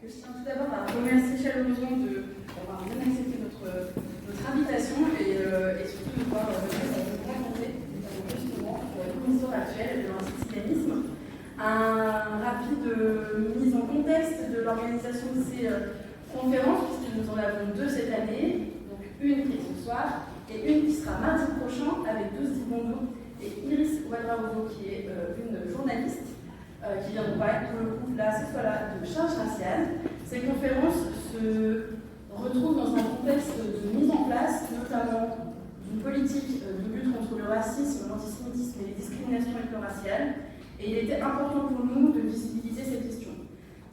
Je tiens tout d'abord à remercier chaleureusement d'avoir bien accepté notre invitation et surtout de pouvoir nous rencontrer justement pour la commission actuelle de l'anticyganisme. Un rapide mise en contexte de l'organisation de ces conférences, puisque nous en avons deux cette année, donc une qui est ce soir et une qui sera mardi prochain avec 12 Dibondo et Iris Ouadraogo qui est une journaliste qui vient nous parler pour le coup là, cette fois-là, de charge raciale. Ces conférences se retrouvent dans un contexte de mise en place, notamment d'une politique de lutte contre le racisme, l'antisémitisme et les discriminations ethno-raciales. Et il était important pour nous de visibiliser ces questions.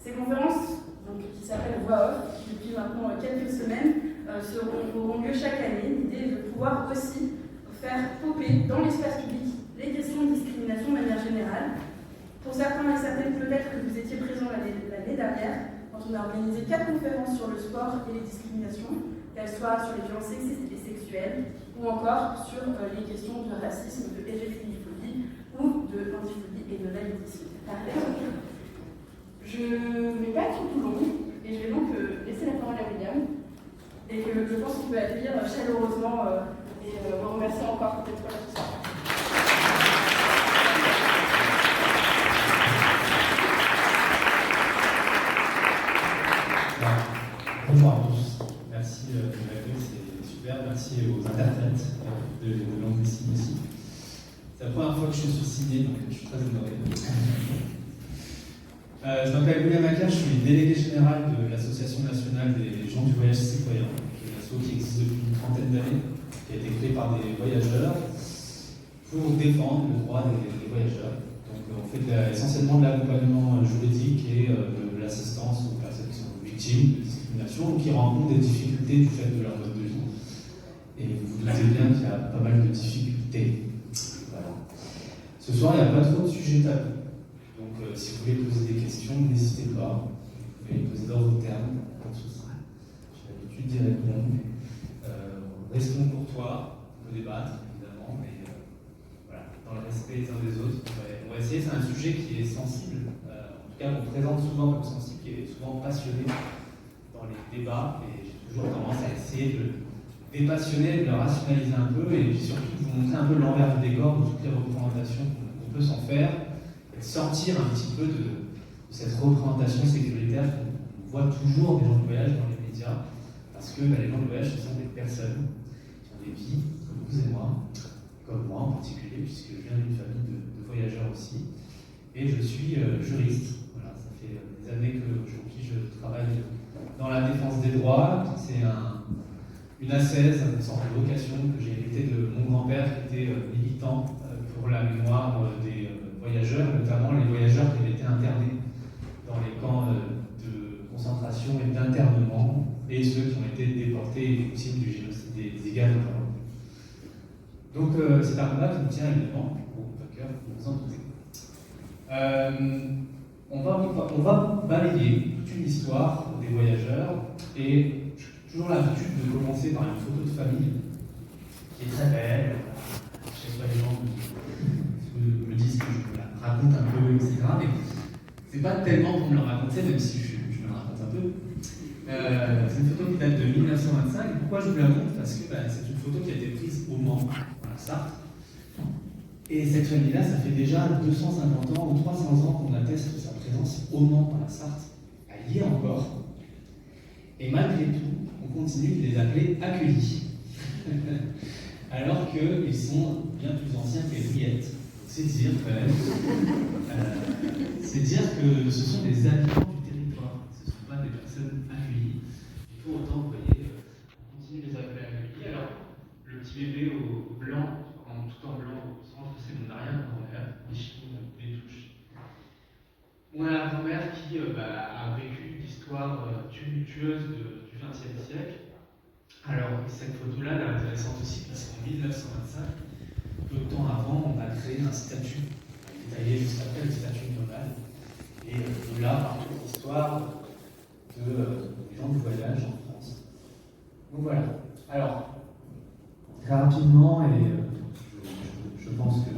Ces conférences, donc, qui s'appellent Voix Off, depuis maintenant quelques semaines, auront lieu chaque année. L'idée est de pouvoir aussi faire popper dans l'espace public les questions de discrimination de manière générale. Pour certains et certaines, peut-être que vous étiez présents l'année dernière, quand on a organisé 4 conférences sur le sport et les discriminations, qu'elles soient sur les violences sexistes et sexuelles, ou encore sur les questions de racisme, de LGBTI-phobie, ou de l'antiphobie et de l'aïdisme. Je ne vais pas être tout long, et je vais donc laisser la parole à William, et que je pense qu'on peut accueillir chaleureusement, et vous remercier encore pour d'être là ce soir. Bonjour à tous, merci de m'accueillir, c'est super, merci aux interprètes de langue des signes aussi. C'est la première fois que je suis sur Ciné, donc je suis très honoré. Je m'appelle William Macaire, je suis délégué général de l'Association nationale des gens du voyage citoyen, qui est une asso qui existe depuis une trentaine d'années, qui a été créée par des voyageurs pour défendre le droit des voyageurs. Donc on fait essentiellement de l'accompagnement juridique et de l'assistance aux personnes qui sont victimes de discrimination ou qui rencontrent des difficultés du fait de leur mode de vie. Et vous vous doutez bien qu'il y a pas mal de difficultés. Voilà. Ce soir, il n'y a pas trop de sujets tabous. Donc si vous voulez poser des questions, n'hésitez pas. Vous pouvez les poser dans vos termes, pas de souci. J'ai l'habitude d'y répondre. Restons courtois, on peut débattre, évidemment, mais voilà, dans le respect les uns des autres. On va essayer, c'est un sujet qui est sensible, en tout cas on présente souvent comme sensible, qui est souvent passionné dans les débats, et j'ai toujours tendance à essayer de dépassionner, de le rationaliser un peu, et puis surtout de vous montrer un peu l'envers du décor de toutes les représentations qu'on peut s'en faire, et de sortir un petit peu de cette représentation sécuritaire qu'on voit toujours des gens de voyage dans les médias, parce que les gens de voyage, ce sont des personnes qui ont des vies, comme vous et moi, comme moi en particulier, puisque je viens d'une famille de voyageurs aussi, et je suis juriste. Voilà, ça fait des années qu'aujourd'hui je travaille dans la défense des droits. C'est une ascèse, une sorte de vocation que j'ai héritée de mon grand-père qui était militant pour la mémoire des voyageurs, notamment les voyageurs qui avaient été internés dans les camps de concentration et d'internement, et ceux qui ont été déportés et victimes du génocide des Igas notamment. Donc c'est un combat qui me tient évidemment au cœur, vous en doutez. On va balayer toute une histoire des voyageurs, et j'ai toujours l'habitude de commencer par une photo de famille qui est très belle. Je sais pas, les gens me disent que je me la raconte un peu, etc. Mais c'est pas tellement pour me la raconter, même si je me la raconte un peu. C'est une photo qui date de 1925. Pourquoi je vous la montre? Parce que c'est une photo qui a été prise au Mans, dans la Sarthe. Et cette famille-là, ça fait déjà 250 ans ou 300 ans qu'on atteste sa présence au Mans, dans la Sarthe. Elle y est encore. Et malgré tout, on continue de les appeler accueillis. Alors qu'ils sont bien plus anciens que les Briettes. C'est dire quand même. C'est dire que ce sont des habitants du territoire. Ce ne sont pas des personnes accueillies. Et pour autant, vous voyez, on continue de les appeler accueillis. Alors, le petit bébé au blanc, tout en blanc au centre, c'est mon arrière-grand-mère, Micheline Bétouche. Mon arrière-grand-mère qui a vécu l'histoire tumultueuse du XXe siècle. Alors, cette photo-là, elle est intéressante aussi parce qu'en 1925, peu de temps avant, on a créé un statut, détaillé juste après le statut nomade. Et de là, par toute l'histoire des gens du voyage en France. Donc voilà. Alors, très rapidement, et je pense que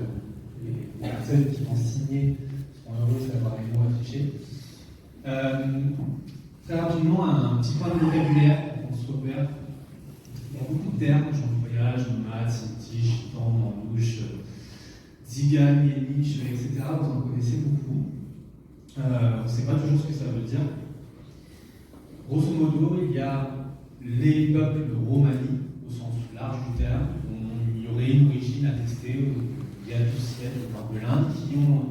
les personnes qui vont signer seront heureuses d'avoir les mots affichés. Très Très rapidement, un petit point de vocabulaire pour qu'on se repère. Il y a beaucoup de termes, genre voyage, nomade, sinti, gitan, manouche, zigane, yéniche, etc. Vous en connaissez beaucoup. On ne sait pas toujours ce que ça veut dire. Grosso modo, il y a les peuples romani, au sens large du terme, dont il y aurait une origine attestée il y a 12 siècles au nord de l'Inde, qui ont,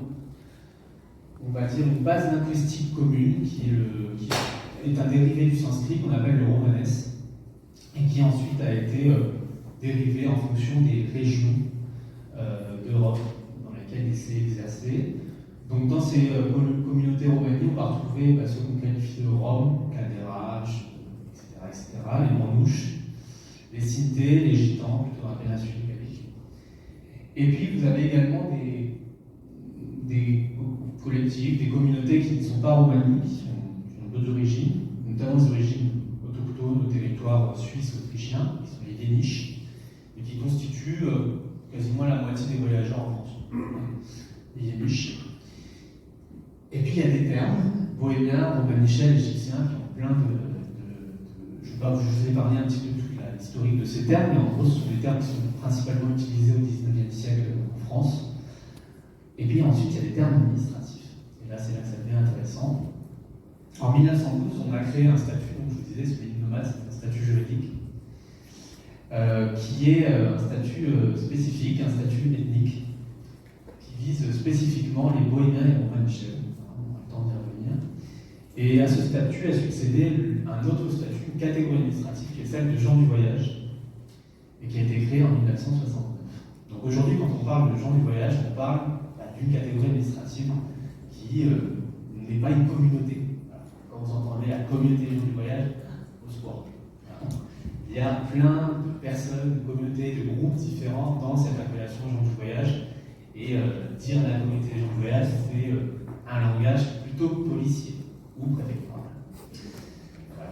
on va dire, une base linguistique commune, qui est un dérivé du sanskrit qu'on appelle le romanesque, et qui ensuite a été dérivé en fonction des régions d'Europe dans lesquelles il s'est exercé. Donc dans ces communautés romanies, on va retrouver ce qu'on qualifie de Roms, Cadérages, etc., les Manouches, les Sintés, les Gitans, plutôt dans la péninsule ibérique. Et puis vous avez également des collectifs, des communautés qui ne sont pas romanies, qui ont d'autres origines, notamment des origines autochtones aux territoires suisses, autrichiens, qui sont les Yéniches, et qui constituent quasiment la moitié des voyageurs en France. Les Yéniches. Et puis il y a des termes, bohémiens, romanichels, égyptiens, qui ont plein je ne vais pas vous épargner un petit peu toute l'historique de ces termes, mais en gros, ce sont des termes qui sont principalement utilisés au XIXe siècle en France. Et puis ensuite, il y a des termes administratifs. Et là, c'est là que ça devient intéressant. En 1912, on a créé un statut, donc je vous disais, celui de nomade, c'est un statut juridique, qui est un statut spécifique, un statut ethnique, qui vise spécifiquement les bohémiens et les romanichels. On a le temps d'y revenir. Et à ce statut a succédé un autre statut, une catégorie administrative, qui est celle de gens du voyage, et qui a été créée en 1969. Donc aujourd'hui, quand on parle de gens du voyage, on parle d'une catégorie administrative qui n'est pas une communauté. Voilà. Quand vous entendez la communauté des gens du voyage, au sport. Il y a plein de personnes, de communautés, de groupes différents dans cette appellation gens du voyage. Et dire la communauté des gens du voyage, c'est un langage plutôt policier ou préfectoral. Voilà.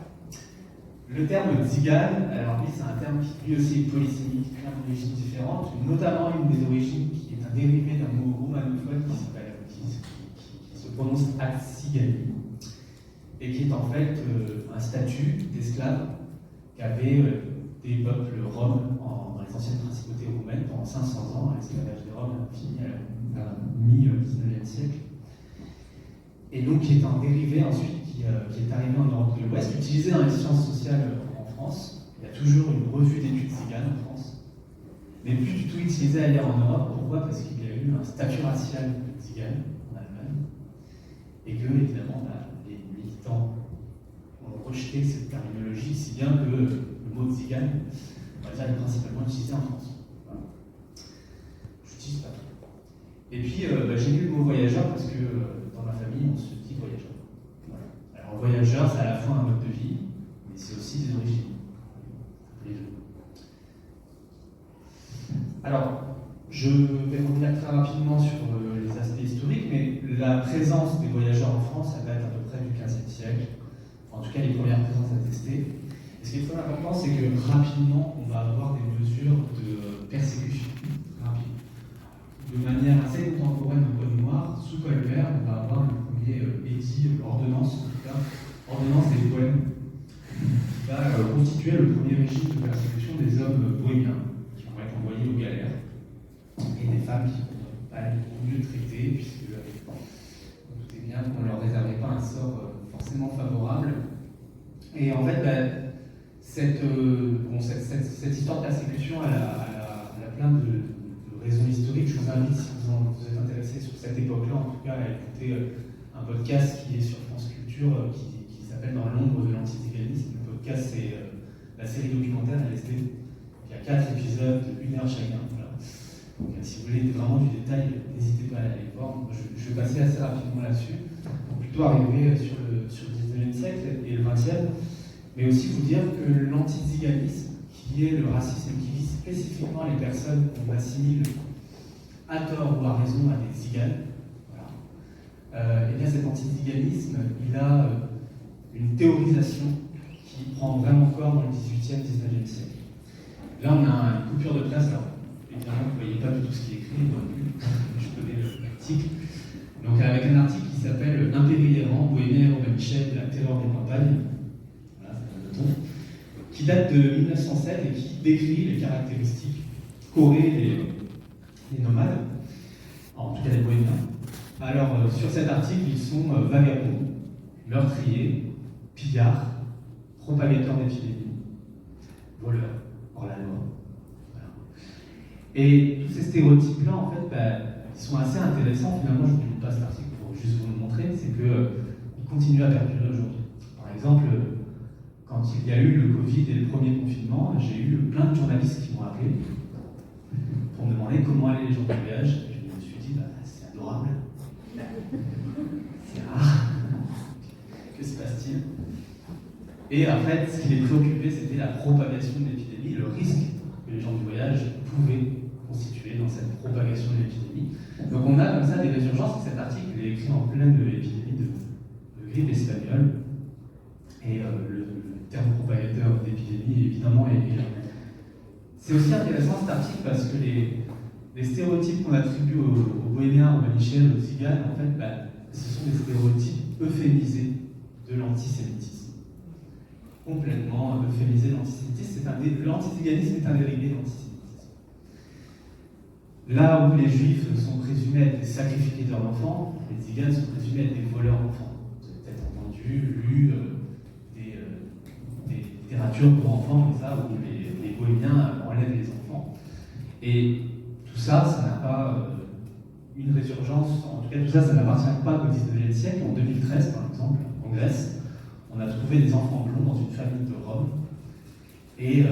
Le terme tzigane, alors lui c'est un terme qui lui aussi est polysémique, plein d'origines différentes, notamment une des origines qui est un dérivé d'un mot romanophone qui se prononce atsigani, et qui est en fait un statut d'esclave qu'avaient des peuples roms dans les anciennes principautés roumaines pendant 500 ans. L'esclavage des Roms a fini à la mi-19e siècle. Et donc, qui est un dérivé ensuite qui est arrivé en Europe de l'Ouest, utilisé dans les sciences sociales en France. Il y a toujours une revue d'études tziganes en France, mais plus du tout utilisé ailleurs en Europe. Pourquoi? Parce qu'il y a eu un statut racial de tzigane en Allemagne, et que, évidemment, les militants ont rejeté cette terminologie, si bien que le mot tzigane, on va dire, est principalement utilisé en France. Voilà. Je l'utilise pas trop. Et puis, j'ai mis le mot voyageur parce que dans ma famille, on se dit voyageur. Voilà. Alors, voyageur, c'est à la fois un mode de vie, mais c'est aussi des origines. Les deux. Alors, je vais revenir très rapidement sur les aspects historiques, mais la présence des voyageurs en France, ça date à peu près du XVe siècle. En tout cas, les premières présences attestées. Et ce qui est très important, c'est que rapidement, on va avoir des mesures de persécution. Rapide. De manière assez contemporaine au Code noir, sous Colbert, on va avoir le premier édit, ordonnance, en tout cas, ordonnance des poèmes, qui va constituer le premier régime de persécution des hommes bohémiens, qui vont être envoyés aux galères, et des femmes qui vont pas être mieux traitées, puisque vous doutez bien qu'on ne leur réservait pas un sort forcément favorable. Et en fait, cette histoire de persécution, elle a plein de raisons historiques. Je vous invite, si vous êtes intéressé sur cette époque-là, en tout cas, à écouter un podcast qui est sur France Culture, qui s'appelle Dans l'ombre de l'antiziganisme. Le podcast, c'est la série documentaire LSD. Il y a 4 épisodes de 1 heure chacun. Voilà. Donc, si vous voulez vraiment du détail, n'hésitez pas à aller voir. Je vais passer assez rapidement là-dessus, pour plutôt arriver sur le 19e siècle et le 20e, mais aussi vous dire que l'antiziganisme, qui est le racisme qui vise spécifiquement les personnes qu'on assimile à tort ou à raison à des tziganes, voilà. Et bien cet antiziganisme, il a une théorisation qui prend vraiment corps dans le 18e, 19e siècle. Là, on a une coupure de presse, alors évidemment, vous ne voyez pas du tout ce qui est écrit, moi non plus, je connais l'article. Donc avec un article qui s'appelle Impériérant, bohémien et romain Michel, La terreur des campagnes, voilà, c'est un ton, qui date de 1907 et qui décrit les caractéristiques qu'auraient les nomades, en tout cas les bohémiens. Alors, sur cet article, ils sont vagabonds, meurtriers, pillards, propagateurs d'épidémies, voleurs, hors la loi. Voilà. Et tous ces stéréotypes-là, en fait, ils sont assez intéressants. Finalement, je ne vous pas cet article pour juste vous le montrer, c'est qu'ils continuent à perdurer aujourd'hui. Par exemple, quand il y a eu le Covid et le premier confinement, j'ai eu plein de journalistes qui m'ont appelé pour me demander comment allaient les gens du voyage. Et je me suis dit, c'est adorable. C'est rare. Que se passe-t-il? Et en fait, ce qui les préoccupait, c'était la propagation de l'épidémie, le risque que les gens du voyage pouvaient constituer dans cette propagation de l'épidémie. Donc on a comme ça des résurgences. Cet article est écrit en pleine épidémie de grippe espagnole. Et le terme propagateur d'épidémie, évidemment, est là. C'est aussi intéressant cet article parce que les stéréotypes qu'on attribue aux bohémiens, aux manichels, aux tziganes, en fait, ce sont des stéréotypes euphémisés de l'antisémitisme. Complètement euphémisés de l'antisémitisme. L'antiziganisme est un dérivé de l'antisémitisme. Là où les juifs sont présumés être des sacrificateurs d'enfants, les tziganes sont présumés être des voleurs d'enfants. Vous avez peut-être entendu, lu des littératures pour enfants comme ça, où les bohémiens enlèvent les enfants. Et tout ça, ça n'a pas une résurgence, en tout cas tout ça, ça n'appartient pas qu'au XIXe siècle. En 2013, par exemple, en Grèce, on a trouvé des enfants blonds dans une famille de Rome, et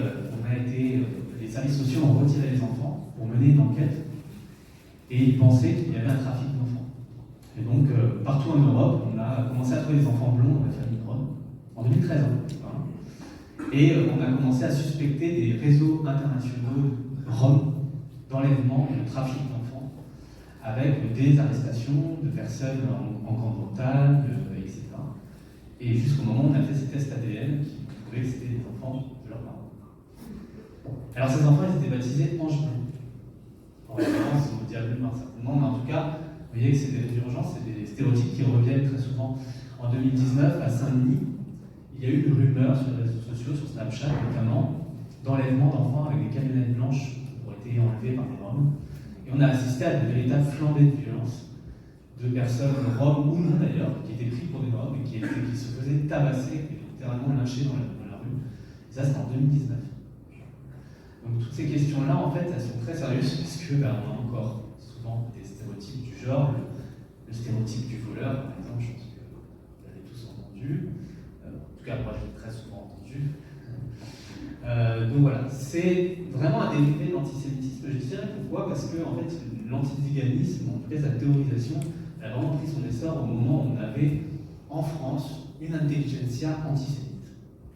les services sociaux ont retiré les enfants pour mener une enquête, et ils pensaient qu'il y avait un trafic d'enfants. Et donc, partout en Europe, on a commencé à trouver des enfants blonds dans la famille de Rome, en 2013. Et on a commencé à suspecter des réseaux internationaux roms d'enlèvement et de trafic d'enfants, avec des arrestations de personnes en Grande-Bretagne, etc. Et jusqu'au moment où on a fait ces tests ADN qui prouvaient que c'était des enfants de leurs parents. Alors ces enfants, ils étaient baptisés anges bleus, en référence au diable humain, certainement, mais en tout cas, vous voyez que c'est des résurgences, c'est des stéréotypes qui reviennent très souvent. En 2019, à Saint-Denis, il y a eu une rumeur sur les réseaux sociaux, sur Snapchat notamment, d'enlèvement d'enfants avec des camionnettes blanches qui ont été enlevées par des Roms. Et on a assisté à de véritables flambées de violence de personnes, Roms ou non d'ailleurs, qui étaient pris pour des Roms et qui se faisaient tabasser et littéralement lyncher dans la rue. Et ça, c'était en 2019. Donc toutes ces questions-là, en fait, elles sont très sérieuses parce que on a encore souvent des stéréotypes du genre, le stéréotype du voleur, par exemple, je pense que vous l'avez tous entendu. En tout cas, moi, je l'ai très souvent entendu. Donc voilà, c'est vraiment un dérivé de l'antisémitisme. Je dirais pourquoi? Parce que en fait, l'antiziganisme, en tout cas sa théorisation, elle a vraiment pris son essor au moment où on avait en France une intelligentsia antisémite.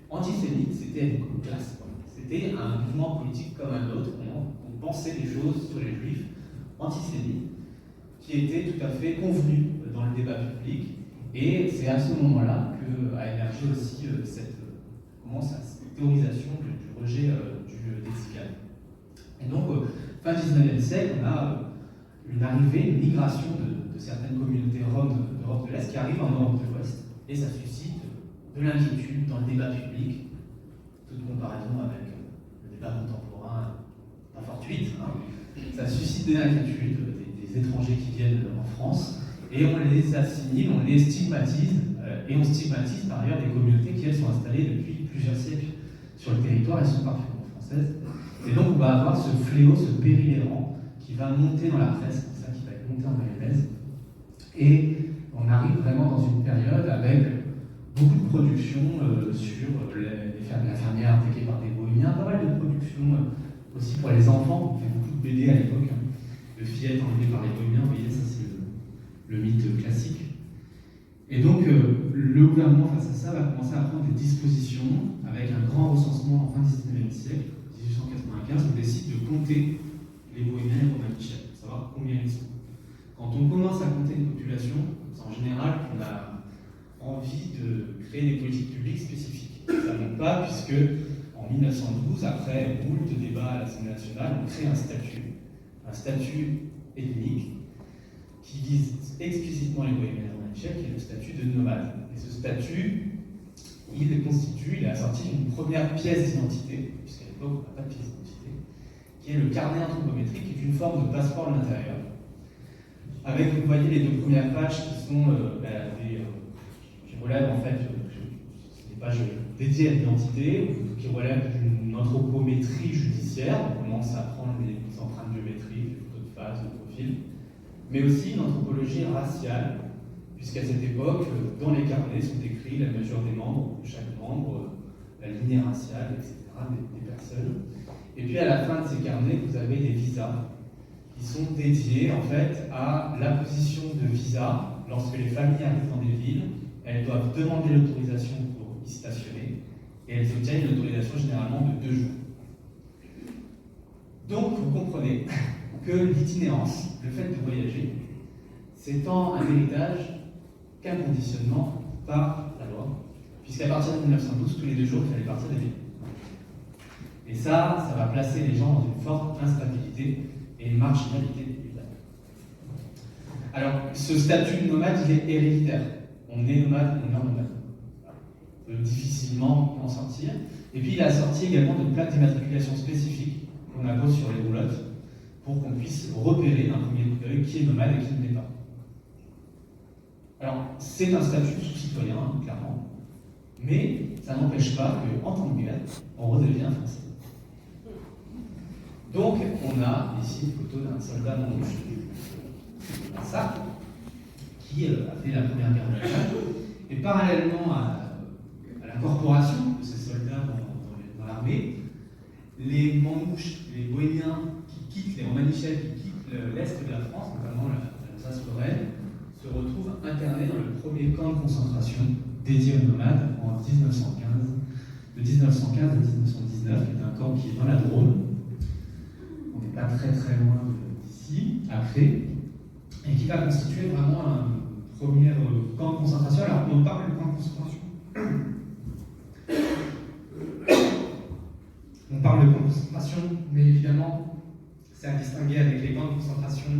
Antisémite, c'était une classe. C'était un mouvement politique comme un autre. On pensait des choses sur les juifs antisémites qui étaient tout à fait convenues dans le débat public. Et c'est à ce moment-là qu'a émergé aussi cette théorisation du rejet des tziganes. Et donc, fin 19e siècle, on a une arrivée, une migration de certaines communautés roms d'Europe de l'Est qui arrivent en Europe de l'Ouest. Et ça suscite de l'inquiétude dans le débat public, toute comparaison avec le débat contemporain, pas fortuite. Ça suscite de l'inquiétude des étrangers qui viennent en France. Et on les assimile, on les stigmatise, et on stigmatise par ailleurs des communautés qui, elles, sont installées depuis plusieurs siècles sur le territoire, elles sont parfaitement françaises. Et donc on va avoir ce fléau, ce péril errant, qui va monter dans la presse, comme ça, qui va être monté en mayonnaise. Et on arrive vraiment dans une période avec beaucoup de production sur la fermière attaquée par des bohémiens, pas mal de production aussi pour les enfants. On fait beaucoup de BD à l'époque, de fillettes enlevées par les bohémiens, vous voyez, ça c'est le mythe classique. Et donc, le gouvernement, face à ça, va commencer à prendre des dispositions avec un grand recensement en fin 19e siècle, 1895, on décide de compter les bohémiens et les romanichels, pour savoir combien ils sont. Quand on commence à compter une population, c'est en général qu'on a envie de créer des politiques publiques spécifiques. Ça ne monte pas, puisque en 1912, après moult de débats à l'Assemblée nationale, on crée un statut ethnique, qui vise explicitement les bohémiens et les romanichels, qui est le statut de nomade. Et ce statut, il est assorti d'une première pièce d'identité, puisqu'à l'époque, on n'a pas de pièce d'identité, qui est le carnet anthropométrique, qui est une forme de passeport de l'intérieur. Avec, vous voyez, les deux premières pages qui sont qui relèvent en fait des pages dédiées à l'identité, qui relèvent d'une anthropométrie judiciaire. On commence à prendre les empreintes biométriques, les photos de face, de profil, mais aussi une anthropologie raciale, puisqu'à cette époque, dans les carnets sont décrits la mesure des membres de chaque membre, la lignée raciale, etc., des personnes. Et puis à la fin de ces carnets, vous avez des visas qui sont dédiés en fait à l'apposition de visas. Lorsque les familles arrivent dans des villes, elles doivent demander l'autorisation pour y stationner, et elles obtiennent une autorisation généralement de 2 jours. Donc vous comprenez que l'itinérance, le fait de voyager, c'est tant un héritage qu'un conditionnement par la loi, puisqu'à partir de 1912, tous les 2 jours, il fallait partir des villes. Et ça va placer les gens dans une forte instabilité et une marginalité. Alors, ce statut de nomade, il est héréditaire. On est nomade, on meurt nomade. On peut difficilement en sortir. Et puis, il a sorti également de plaques d'immatriculation spécifiques qu'on appose sur les roulottes pour qu'on puisse repérer d'un premier coup d'œil qui est nomade et qui ne l'est pas. Alors, c'est un statut sous-citoyen, clairement, mais ça n'empêche pas qu'en tant que tel, on redevient français. Donc, on a ici une photo d'un soldat manouche, un sac, qui a fait la Première Guerre mondiale. Et parallèlement à l'incorporation de ces soldats dans l'armée, les manouches, les bohémiens les romanichels qui quittent l'Est de la France, notamment l'Alsace-Lorraine, se retrouvent internés dans le premier camp de concentration dédié aux nomades en 1915, de 1915 à 1919, qui est un camp qui est dans la Drôme. On n'est pas très très loin d'ici, après, et qui va constituer vraiment un premier camp de concentration. Alors, on parle de camp de concentration. On parle de camp de concentration, mais évidemment, c'est à distinguer avec les camps de concentration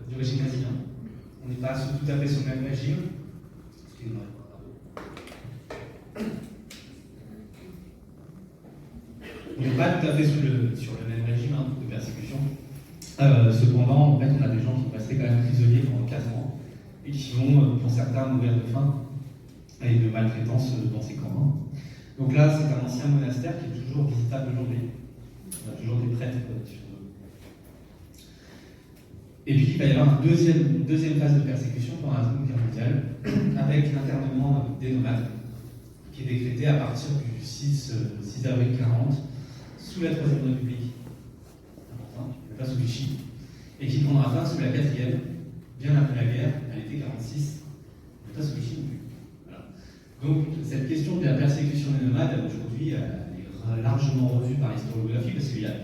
du régime nazi. On n'est pas tout à fait sur le même régime. Excusez-moi. On n'est pas tout à fait sur le même régime de persécution. Cependant, en fait, on a des gens qui vont rester quand même prisonniers pendant 4 ans et qui vont, pour certains, mourir de faim et de maltraitance dans ces camps. Donc là, c'est un ancien monastère qui est toujours visitable aujourd'hui. On a toujours des prêtres sur eux. Et puis, il va y avoir une deuxième phase de persécution pendant la Seconde Guerre mondiale, avec l'internement des nomades, qui est décrété à partir du 6 avril 1940, sous la Troisième République, important, pas sous Vichy, et qui prendra fin sous la 4e, bien après la guerre, à l'été 1946, pas sous Vichy non plus. Voilà. Donc, cette question de la persécution des nomades, aujourd'hui, est largement revue par l'historiographie, parce qu'il y a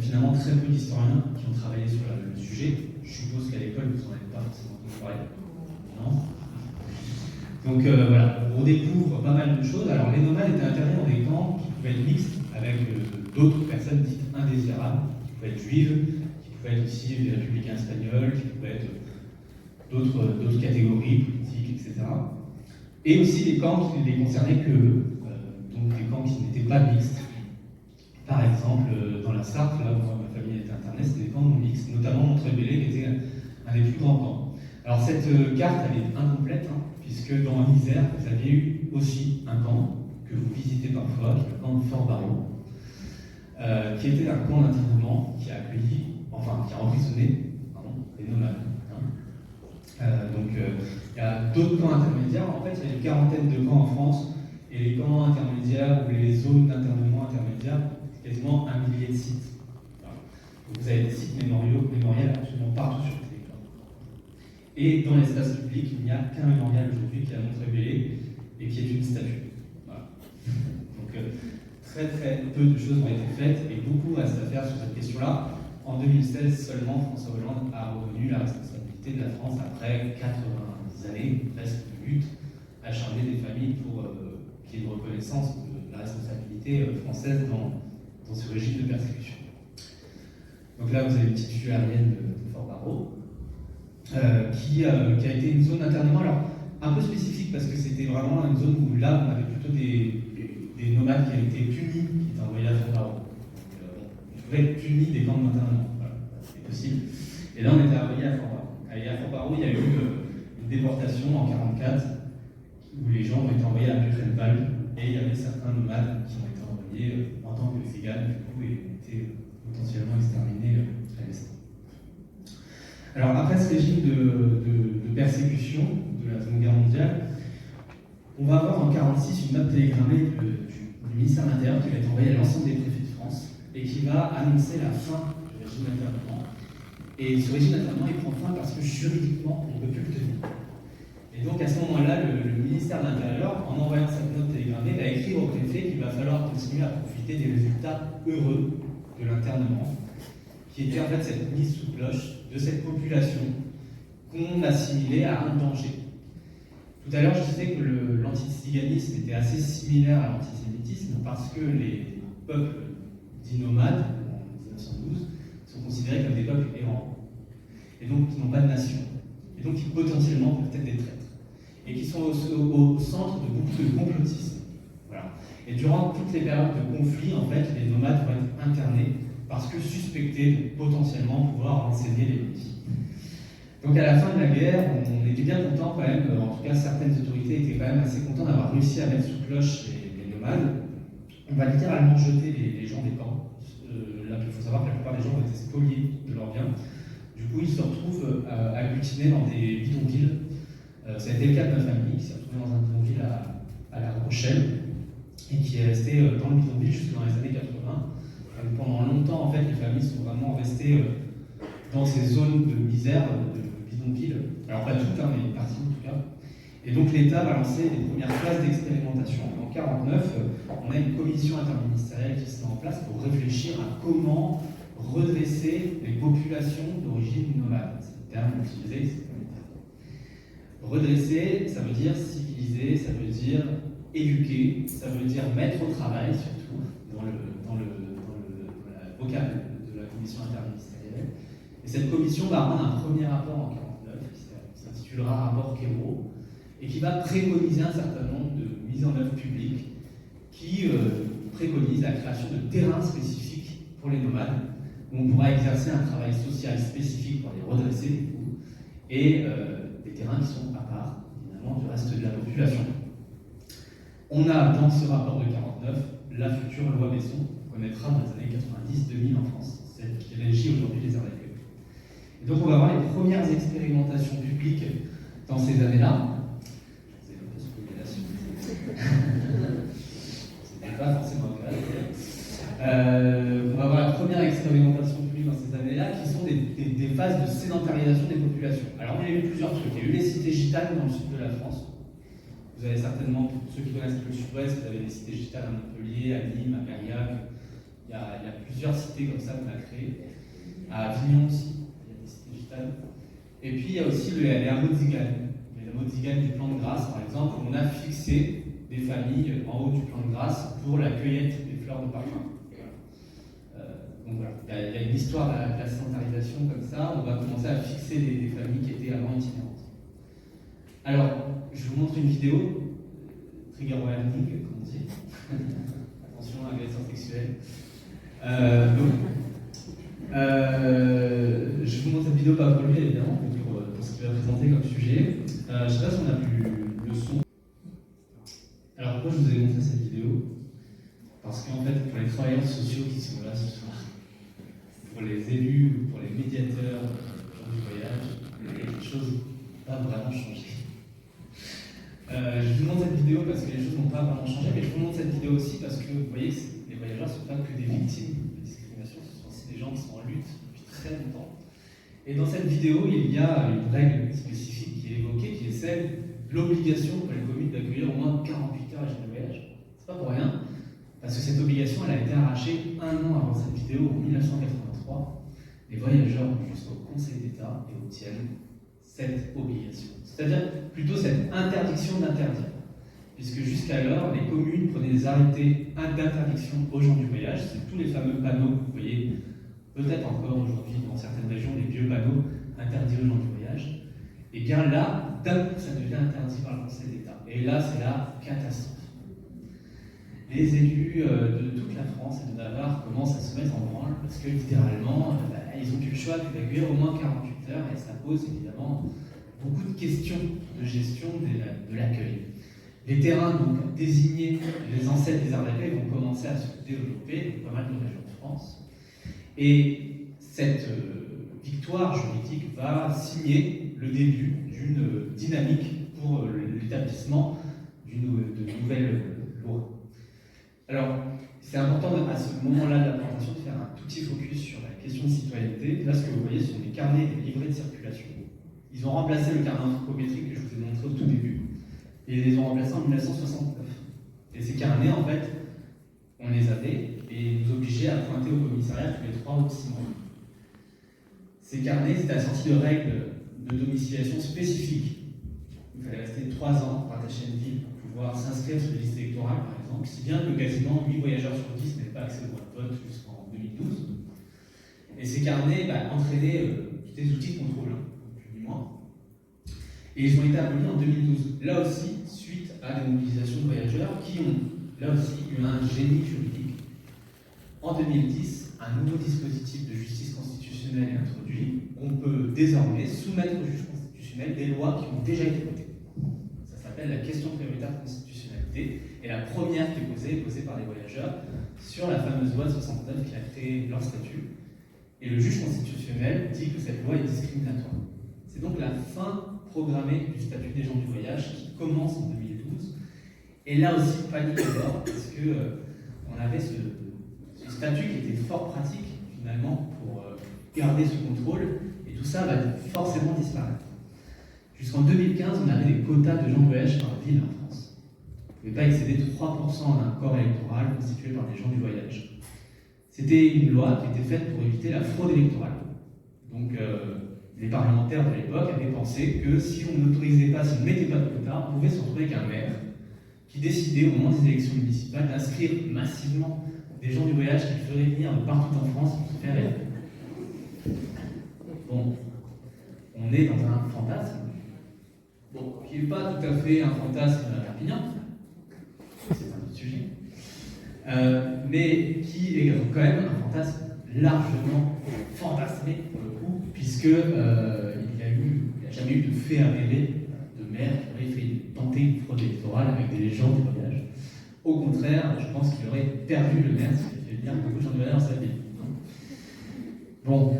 finalement très peu d'historiens qui ont travaillé sur le sujet. Je suppose qu'à l'école, vous n'en avez pas forcément parlé. Non. Donc voilà, on découvre pas mal de choses. Alors, les nomades étaient internés dans des camps qui pouvaient être mixtes avec d'autres personnes dites indésirables, qui pouvaient être juives, qui pouvaient être aussi des républicains espagnols, qui pouvaient être d'autres catégories politiques, etc. Et aussi des camps qui ne les concernaient que donc des camps qui n'étaient pas mixtes. Par exemple, dans la Sarthe, là où ma famille était internée, c'était des camps non mixtes, notamment Montreuil-Bellay, qui était un des plus grands camps. Alors cette carte, elle est incomplète, puisque dans l'Isère, vous avez eu aussi un camp que vous visitez parfois, qui est le camp de Fort-Barreau, qui était un camp d'internement qui a accueilli, qui a emprisonné les nomades. Donc il y a d'autres camps intermédiaires. En fait, il y a une quarantaine de camps en France, et les camps intermédiaires ou les zones d'internement intermédiaires, c'est quasiment 1 millier de sites. Voilà. Donc, vous avez des sites mémoriels absolument partout sur le territoire. Et dans l'espace public, il n'y a qu'un mémorial aujourd'hui qui est à Montreuil-Bellay et qui est une statue. Voilà. Donc très très peu de choses ont été faites et beaucoup reste à faire sur cette question-là. En 2016 seulement, François Hollande a reconnu la responsabilité de la France après 80 années presque de lutte acharnée des familles pour qu'il y ait une reconnaissance de la responsabilité française dans ce régime de persécution. Donc là, vous avez une petite vue aérienne de Fort-Barreau, qui a été une zone d'internement. Alors, un peu spécifique parce que c'était vraiment une zone où là, on avait plutôt des nomades qui avaient été punis, qui étaient envoyés à Fort-Barreau. Ils pouvaient être punis des camps de internement, voilà, c'est possible. Et là, on était envoyés à Fort-Barreau. Et à Fort-Barreau, il y a eu une déportation en 1944 où les gens ont été envoyés à Buchenwald et il y avait certains nomades qui ont été envoyés en tant que véganes, du coup, et ont été potentiellement exterminés à l'Est. Alors, après ce régime de persécution de la Seconde Guerre mondiale, on va avoir en 1946 une note télégrammée du ministère de l'Intérieur qui va être envoyée à l'ensemble des préfets de France et qui va annoncer la fin du régime d'internement. Et ce régime d'internement, il prend fin parce que juridiquement, on ne peut plus le tenir. Et donc à ce moment-là, le ministère de l'Intérieur, en envoyant cette note télégrammée, va écrire au préfet qu'il va falloir continuer à profiter des résultats heureux de l'internement, qui était en fait cette mise sous cloche de cette population qu'on assimilait à un danger. Tout à l'heure, je disais que l'antiziganisme était assez similaire à l'antisémitisme parce que les peuples dits nomades, en 1912, sont considérés comme des peuples errants, et donc qui n'ont pas de nation, et donc qui potentiellement peuvent être des traîtres, et qui sont au centre de beaucoup de complotisme. Voilà. Et durant toutes les périodes de conflit, en fait, les nomades vont être internés parce que suspectés de potentiellement pouvoir enseigner les petits. Donc à la fin de la guerre, on était bien content quand même, en tout cas certaines autorités étaient quand même assez contents d'avoir réussi à mettre sous cloche les nomades. On va littéralement jeter les gens des camps. Là, il faut savoir que la plupart des gens ont été spoliés de leurs biens. Du coup, ils se retrouvent agglutinés dans des bidonvilles. Ça a été le cas de ma famille, qui s'est retrouvée dans un bidonville à La Rochelle et qui est resté dans le bidonville jusque dans les années 80. Pendant longtemps, en fait, les familles sont vraiment restées dans ces zones de misère, de bidonville. Alors pas toutes, mais une partie en tout cas. Et donc l'État va lancer les premières phases d'expérimentation. En 1949, on a une commission interministérielle qui se met en place pour réfléchir à comment redresser les populations d'origine nomade. C'est le terme utilisé. Redresser, ça veut dire civiliser, ça veut dire éduquer, ça veut dire mettre au travail, surtout, dans la vocable de la commission interministérielle. Et cette commission va rendre un premier rapport en 1949, qui s'intitulera Rapport Quérault, et qui va préconiser un certain nombre de mises en œuvre publiques qui préconisent la création de terrains spécifiques pour les nomades, où on pourra exercer un travail social spécifique pour les redresser du coup, et des terrains qui sont à part, évidemment, du reste de la population. On a dans ce rapport de 1949 la future loi Besson, qu'on connaîtra dans les années 90-2000 en France, celle qui régit aujourd'hui les aires d'accueil. Et donc on va voir les premières expérimentations publiques dans ces années-là. Je vous ai un peu spoilé la suite. C'était pas forcément le cas. On va voir la première expérimentation publique dans ces années-là, qui sont des phases de sédentarisation des populations. Alors il y a eu plusieurs trucs. Il y a eu les cités gitanes dans le sud de la France. Vous avez certainement, pour ceux qui connaissent le sud-ouest, vous avez des cités gitanes à Montpellier, à Nîmes, à Gaillac. Il y a plusieurs cités comme ça qu'on a créées. À Avignon aussi, il y a des cités gitanes. Et puis il y a aussi les hameaux tziganes. Les hameaux tziganes du plan de Grasse, par exemple, où on a fixé des familles en haut du plan de Grasse pour la cueillette des fleurs de parfum. Donc voilà, il y a une histoire de la sédentarisation comme ça. On va commencer à fixer des familles qui étaient avant itinérantes. Alors, je vous montre une vidéo, trigger warning, comme on dit. Attention, agresseur sexuel. Je vous montre cette vidéo pas pour lui, évidemment, mais pour ce qu'il va présenter comme sujet. Je ne sais pas si on a vu le son. Alors, pourquoi je vous ai montré cette vidéo? Parce qu'en fait, pour les travailleurs sociaux qui sont là ce soir, pour les élus, pour les médiateurs du voyage, il y a quelque chose pas vraiment changé. Je vous montre cette vidéo parce que les choses n'ont pas vraiment changé, mais je vous montre cette vidéo aussi parce que vous voyez que les voyageurs ne sont pas que des victimes de discrimination, ce sont aussi des gens qui sont en lutte depuis très longtemps. Et dans cette vidéo, il y a une règle spécifique qui est évoquée, qui est celle de l'obligation pour les communes d'accueillir au moins 48 heures à chaque voyage. C'est pas pour rien, parce que cette obligation elle a été arrachée un an avant cette vidéo, en 1983. Les voyageurs vont jusqu'au Conseil d'État et obtiennent cette obligation. C'est-à-dire plutôt cette interdiction d'interdire. Puisque jusqu'alors, les communes prenaient des arrêtés d'interdiction aux gens du voyage. C'est tous les fameux panneaux que vous voyez, peut-être encore aujourd'hui dans certaines régions, les vieux panneaux interdits aux gens du voyage. Et bien là, d'un coup, ça devient interdit par le Conseil d'État. Et là, c'est la catastrophe. Les élus de toute la France et de Navarre commencent à se mettre en branle parce que littéralement, ils n'ont plus le choix d'évacuer au moins 48 heures et ça pose évidemment beaucoup de questions de gestion de l'accueil. Les terrains donc désignés, les ancêtres des aires d'accueil vont commencer à se développer dans pas mal de régions de France. Et cette victoire juridique va signer le début d'une dynamique pour l'établissement de nouvelles lois. Alors, c'est important à ce moment-là de la présentation de faire un tout petit focus sur la question de citoyenneté. Là, ce que vous voyez, ce sont des carnets et des livrets de circulation. Ils ont remplacé le carnet anthropométrique que je vous ai montré au tout début. Et ils les ont remplacés en 1969. Et ces carnets, en fait, on les avait et nous obligeait à pointer au commissariat tous les 3 ou 6 mois. Ces carnets, c'était assorti de règles de domiciliation spécifiques. Il fallait rester 3 ans rattaché à une ville pour pouvoir s'inscrire sur les listes électorales, par exemple, si bien que quasiment 8 voyageurs sur 10 n'avaient pas accès au droit de vote jusqu'en 2012. Et ces carnets entraînaient des outils de contrôle, plus ni moins. Et ils ont été abolis en 2012. Là aussi, suite à des mobilisations de voyageurs qui ont, là aussi, eu un génie juridique. En 2010, un nouveau dispositif de justice constitutionnelle est introduit. On peut désormais soumettre au juge constitutionnel des lois qui ont déjà été votées. Ça s'appelle la question prioritaire de constitutionnalité. Et la première qui est posée par les voyageurs sur la fameuse loi de 69 qui a créé leur statut. Et le juge constitutionnel dit que cette loi est discriminatoire. C'est donc la fin programmée du statut des gens du voyage qui commence en 2012. Et là aussi, panique à bord, parce qu'on avait ce statut qui était fort pratique, finalement, pour garder ce contrôle, et tout ça va forcément disparaître. Jusqu'en 2015, on avait des quotas de gens du voyage par ville en France. On ne pouvait pas excéder 3% d'un corps électoral constitué par des gens du voyage. C'était une loi qui était faite pour éviter la fraude électorale. Donc, les parlementaires de l'époque avaient pensé que si on n'autorisait pas, si on ne mettait pas de quota, on pouvait se retrouver avec un maire qui décidait au moment des élections municipales d'inscrire massivement des gens du voyage qu'il ferait venir de partout en France pour se faire élire. Bon, on est dans un fantasme, bon, qui n'est pas tout à fait un fantasme à Perpignan, c'est un autre sujet, mais qui est quand même un fantasme largement fantasmé pour le coup, puisque il n'y a jamais eu de fait avéré de maire qui aurait tenté une fraude électorale avec des gens du voyage. Au contraire, je pense qu'il aurait perdu le maire, ce qui fait bien beaucoup de gens du voyage dans sa ville. Bon,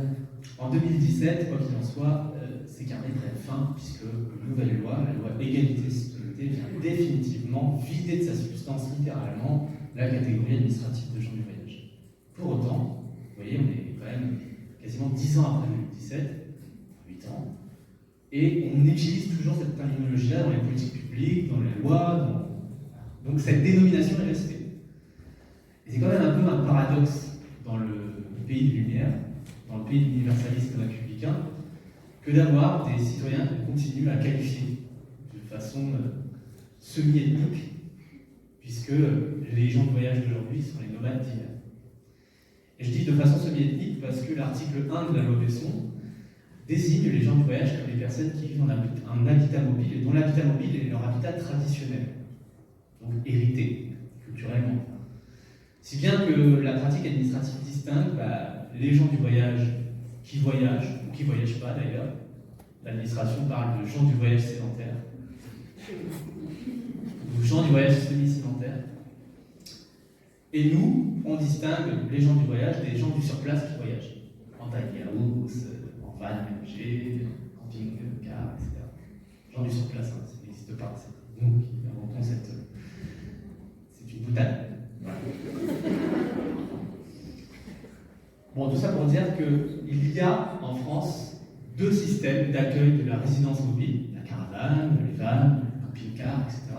en 2017, quoi qu'il en soit, ces carnets prennent fin, puisque une nouvelle loi, la loi égalité et citoyenneté, vient définitivement vider de sa substance, littéralement, la catégorie administrative de gens du voyage. Pour autant, vous voyez, on est quand même quasiment 10 ans après 2017, 8 ans, et on utilise toujours cette terminologie-là dans les politiques publiques, dans les lois, donc cette dénomination est restée. Et c'est quand même un peu un paradoxe dans le pays de lumière, dans le pays de l'universalisme républicain, que d'avoir des citoyens qui continuent à qualifier de façon semi-ethnique, puisque les gens de voyage d'aujourd'hui sont les nomades d'hier. Et je dis de façon semi-ethnique parce que l'article 1 de la loi Besson désigne les gens du voyage comme les personnes qui vivent en habitat mobile, et dont l'habitat mobile est leur habitat traditionnel, donc hérité culturellement. Si bien que la pratique administrative distingue les gens du voyage qui voyagent, ou qui ne voyagent pas d'ailleurs. L'administration parle de gens du voyage sédentaire, ou gens du voyage semi-sédentaire. Et nous, on distingue les gens du voyage des gens du surplace qui voyagent, en tiny house, en van aménagé, en camping-car, etc. Gens du surplace, ça n'existe pas, c'est nous qui inventons cette. C'est une boutade. Voilà. Bon, tout ça pour dire qu'il y a en France 2 systèmes d'accueil de la résidence mobile, la caravane, les vannes, le camping-car, etc.,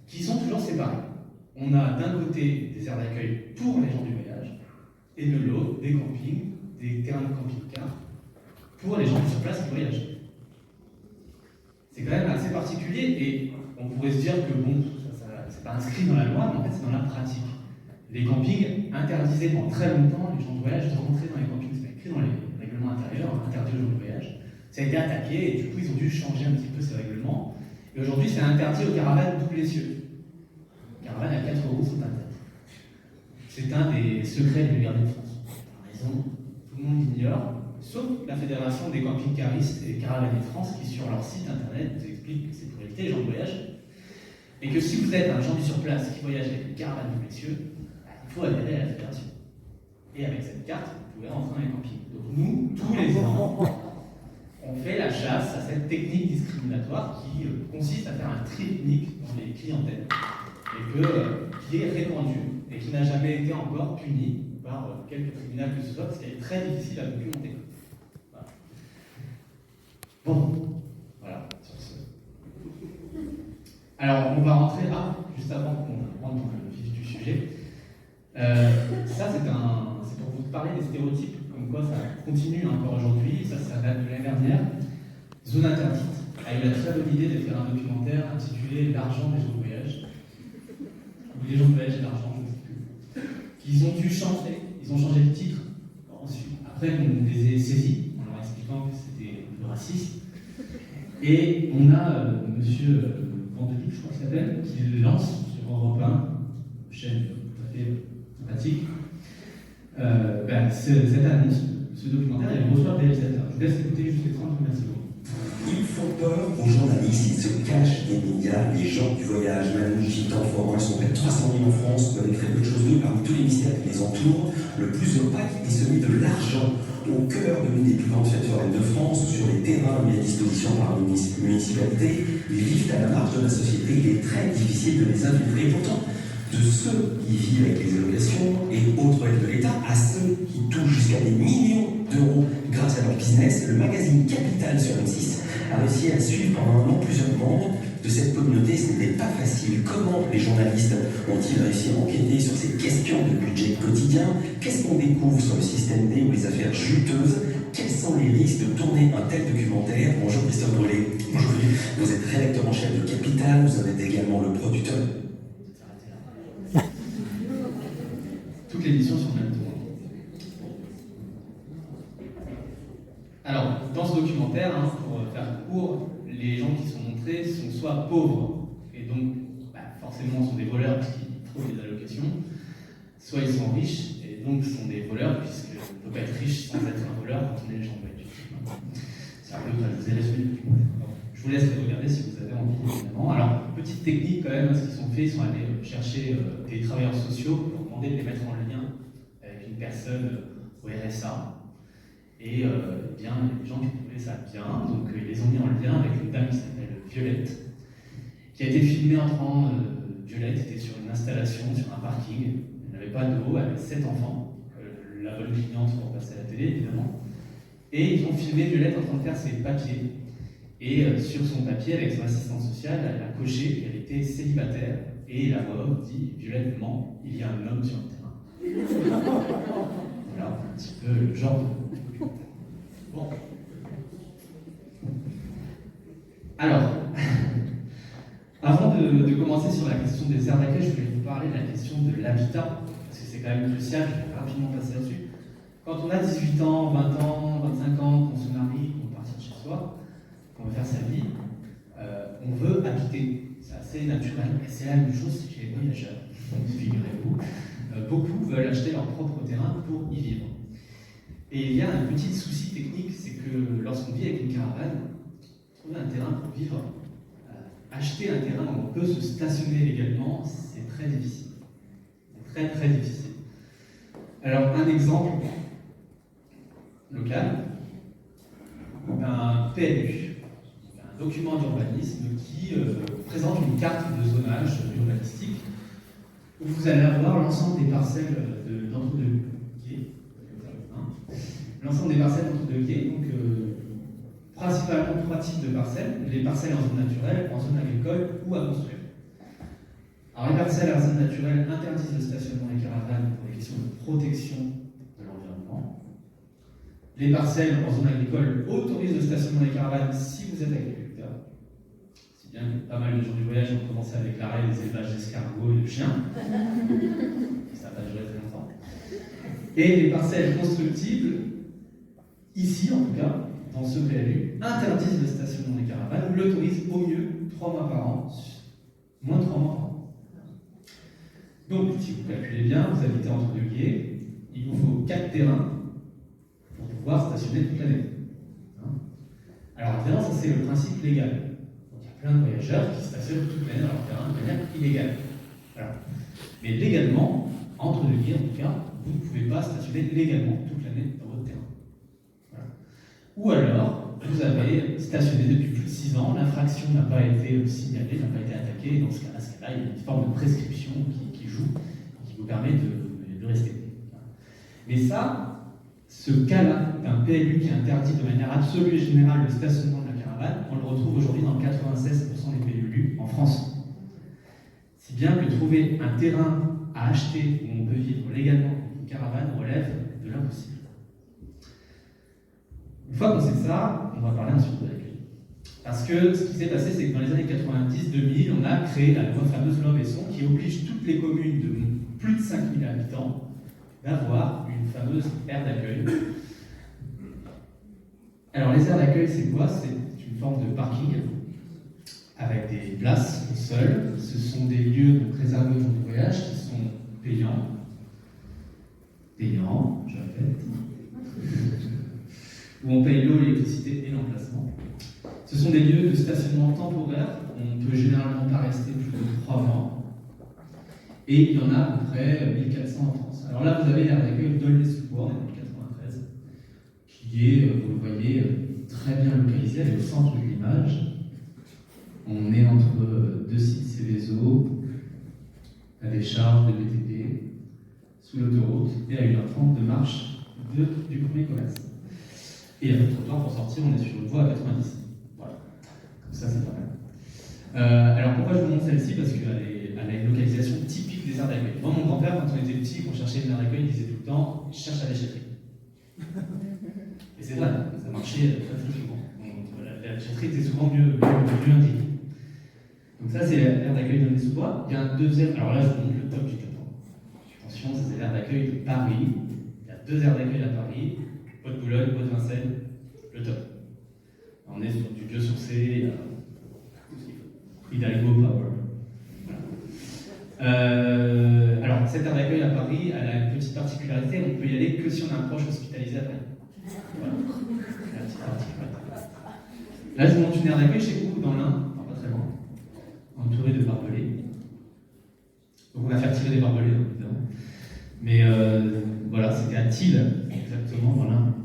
qui sont toujours séparés. On a d'un côté des aires d'accueil pour les gens du voyage, et de l'autre des campings, des terrains de camping-car pour les gens sur place qui voyagent. C'est quand même assez particulier, et on pourrait se dire que bon, c'est pas inscrit dans la loi, mais en fait c'est dans la pratique. Les campings interdisaient pendant très longtemps les gens de voyage de rentrer dans les campings. C'est écrit dans les règlements intérieurs, interdit aux gens de voyage. Ça a été attaqué et du coup ils ont dû changer un petit peu ces règlements. Et aujourd'hui c'est interdit aux caravanes double essieu. Caravane à 4 roues sont interdites. C'est un des secrets du gouvernement de France. Par raison, tout le monde ignore, sauf la Fédération des camping-caristes et caravaniers de France qui sur leur site internet vous explique que c'est pour éviter les gens de voyage. Et que si vous êtes un gens du sur place qui voyage avec une caravane double essieu, il faut adhérer à la fédération. Et avec cette carte, vous pouvez rentrer dans les campings. Donc nous, tous les ans, on fait la chasse à cette technique discriminatoire qui consiste à faire un tri ethnique dans les clientèles et qui est répandue et qui n'a jamais été encore punie par quelque tribunal que ce soit parce qu'elle est très difficile à documenter. Voilà. Bon, voilà, sur ce. Alors, on va rentrer, juste avant qu'on rentre dans le vif du sujet. Ça, c'est pour vous parler des stéréotypes, comme quoi ça continue encore aujourd'hui, ça date de l'année dernière. Zone interdite a eu la très bonne idée de faire un documentaire intitulé L'argent des gens de voyage. Ou les gens de voyage et l'argent, je ne sais plus. Qu'ils ont dû changer, ils ont changé le titre. Ensuite, après, on les a saisis, en leur expliquant que c'était un peu raciste. Et on a monsieur Vandelic, je crois qu'il s'appelle, qui lance sur Europe 1, chaîne tout à fait sympathique, cette annonce, ce documentaire, et il reçoit le réalisateur. Je vous laisse écouter juste les 30 premières secondes. Ils font peur aux journalistes, ils se cachent des médias, les gens du voyage, Manu, Gitan, Florent, ils sont près de 300 000 en France, on connaît très peu de choses d'eux, parmi tous les mystères qui les entourent, le plus opaque est celui de l'argent. Au cœur de l'une des plus grandes fêtes foraines de France, sur les terrains mis à disposition par la municipalité, ils vivent à la marge de la société, il est très difficile de les infiltrer. Pourtant, de ceux qui vivent avec les allocations et autres aides de l'État à ceux qui touchent jusqu'à des millions d'euros grâce à leur business, le magazine Capital sur M6 a réussi à suivre pendant un an plusieurs membres de cette communauté. Ce n'était pas facile. Comment les journalistes ont-ils réussi à enquêter sur ces questions de budget quotidien? Qu'est-ce qu'on découvre sur le système D ou les affaires juteuses? Quels sont les risques de tourner un tel documentaire? Bonjour Christophe Brûlé. Bonjour. Vous êtes rédacteur en chef de Capital, vous en êtes également le producteur. Toutes les émissions sur le même tour. Alors, dans ce documentaire, pour faire court, les gens qui sont montrés sont soit pauvres, et donc forcément sont des voleurs puisqu'ils trouvent des allocations, soit ils sont riches, et donc sont des voleurs puisqu'on ne peut pas être riche sans être un voleur quand on est les gens de voyage. C'est un peu, je vous ai résumé le documentaire. Je vous laisse regarder si vous avez envie, évidemment. Alors, petite technique quand même, ce qu'ils ont fait, ils sont allés chercher des travailleurs sociaux pour leur demander de les mettre en lien avec une personne au RSA. Et bien, il y a des gens qui trouvaient ça bien, donc ils les ont mis en lien avec une dame qui s'appelle Violette, qui a été filmée en train. Violette était sur une installation, sur un parking, elle n'avait pas d'eau, elle avait 7 enfants, la bonne cliente pour passer à la télé évidemment. Et ils ont filmé Violette en train de faire ses papiers. Et sur son papier, avec son assistante sociale, elle a coché qu'elle était célibataire. Et la voix off dit Violette ment, il y a un homme sur le terrain. Voilà un petit peu le genre de. Bon. Alors, avant de commencer sur la question des aires d'accueil, je voulais vous parler de la question de l'habitat, parce que c'est quand même crucial, je vais rapidement passer là-dessus. Quand on a 18 ans, 20 ans, 25 ans, qu'on se marie, qu'on veut partir de chez soi, qu'on veut faire sa vie, on veut habiter. C'est assez naturel. Et c'est la même chose chez les voyageurs. Figurez-vous, beaucoup veulent acheter leur propre terrain pour y vivre. Et il y a un petit souci technique, c'est que lorsqu'on vit avec une caravane, trouver un terrain pour vivre, acheter un terrain où on peut se stationner légalement, c'est très difficile. C'est très très difficile. Alors un exemple local, un PLU, un document d'urbanisme qui présente une carte de zonage urbanistique où vous allez avoir l'ensemble des parcelles d'entre-deux quais. L'ensemble des parcelles d'entre-deux quais, donc principalement 3 types de parcelles, les parcelles en zone naturelle, en zone agricole ou à construire. Alors les parcelles en zone naturelle interdisent le stationnement des caravanes pour des questions de protection de l'environnement. Les parcelles en zone agricole autorisent le stationnement des caravanes si vous êtes agriculteur. Si bien que pas mal de gens du voyage ont commencé à déclarer les élevages d'escargots et de chiens. Ça n'a pas duré très longtemps. Et les parcelles constructibles, ici en tout cas, dans ce PLU, interdisent le stationnement des caravanes ou l'autorisent au mieux 3 mois par an, moins de 3 mois par an. Donc, si vous calculez bien, vous habitez entre deux quais, il vous faut 4 terrains pour pouvoir stationner toute l'année. Alors évidemment, ça c'est le principe légal. Donc, il y a plein de voyageurs qui stationnent toute l'année dans leur terrain de manière illégale. Voilà. Mais légalement, entre deux quais en tout cas, vous ne pouvez pas stationner légalement toute l'année dans votre terrain. Voilà. Ou alors, vous avez stationné depuis plus de 6 ans, l'infraction n'a pas été signalée, n'a pas été attaquée, et dans ce cas-là, il y a une forme de prescription qui joue, qui vous permet de rester. Mais ça, ce cas-là d'un PLU qui interdit de manière absolue et générale le stationnement de la caravane, on le retrouve aujourd'hui dans 96% des PLU en France. Si bien que trouver un terrain à acheter où on peut vivre légalement une caravane relève de l'impossible. Une fois qu'on sait ça, on va parler ensuite de l'accueil. Parce que ce qui s'est passé, c'est que dans les années 90-2000, on a créé la fameuse loi Besson qui oblige toutes les communes de plus de 5000 habitants d'avoir une fameuse aire d'accueil. Alors les aires d'accueil, c'est quoi? C'est une forme de parking avec des places au sol. Ce sont des lieux donc réservés aux gens du voyage qui sont payants. Payants, je répète. Où on paye l'eau, l'électricité et l'emplacement. Ce sont des lieux de stationnement temporaire. On ne peut généralement pas rester plus de 3 mois. Et il y en a à peu près 1400 en France. Alors là, vous avez l'aire d'accueil d'Aulnay-sous-Bois, dans le 93, qui est, vous le voyez, très bien localisé, elle est au centre de l'image. On est entre deux sites Céveso, à des charges de BTP, sous l'autoroute, et à 1h30 de marche du premier commerce. Et à notre trottoir pour sortir, on est sur une voie à 90. Voilà. Comme ça, c'est pas mal. Alors pourquoi je vous montre celle-ci? Parce qu'elle a une localisation typique des aires d'accueil. Moi, mon grand-père, quand on était petit, quand on cherchait une aire d'accueil, il disait tout le temps « cherche à l'échapper ». Et c'est vrai, ça marchait très souvent. La déchetterie était souvent mieux indiquée. Donc ça, c'est l'aire d'accueil d'Aulnay-sous-Bois. Il y a un deuxième, alors là, je vous montre le top du top. Attention, ça c'est l'aire d'accueil de Paris. Il y a 2 aires d'accueil à Paris, Bois de Boulogne, Bois de Vincennes, le top. On est sur du biosourcé, Hidalgo Power. Voilà. Alors, cette aire d'accueil à Paris, elle a une petite particularité, on peut y aller que si on a un proche hospitalisé à Paris. Voilà. La petite particularité. Là, je vous montre une aire d'accueil chez vous, dans l'Ain, pas très loin, entourée de barbelés. Donc, on va faire tirer des barbelés, évidemment. Mais voilà, c'était à Thiel, exactement, dans l'Ain.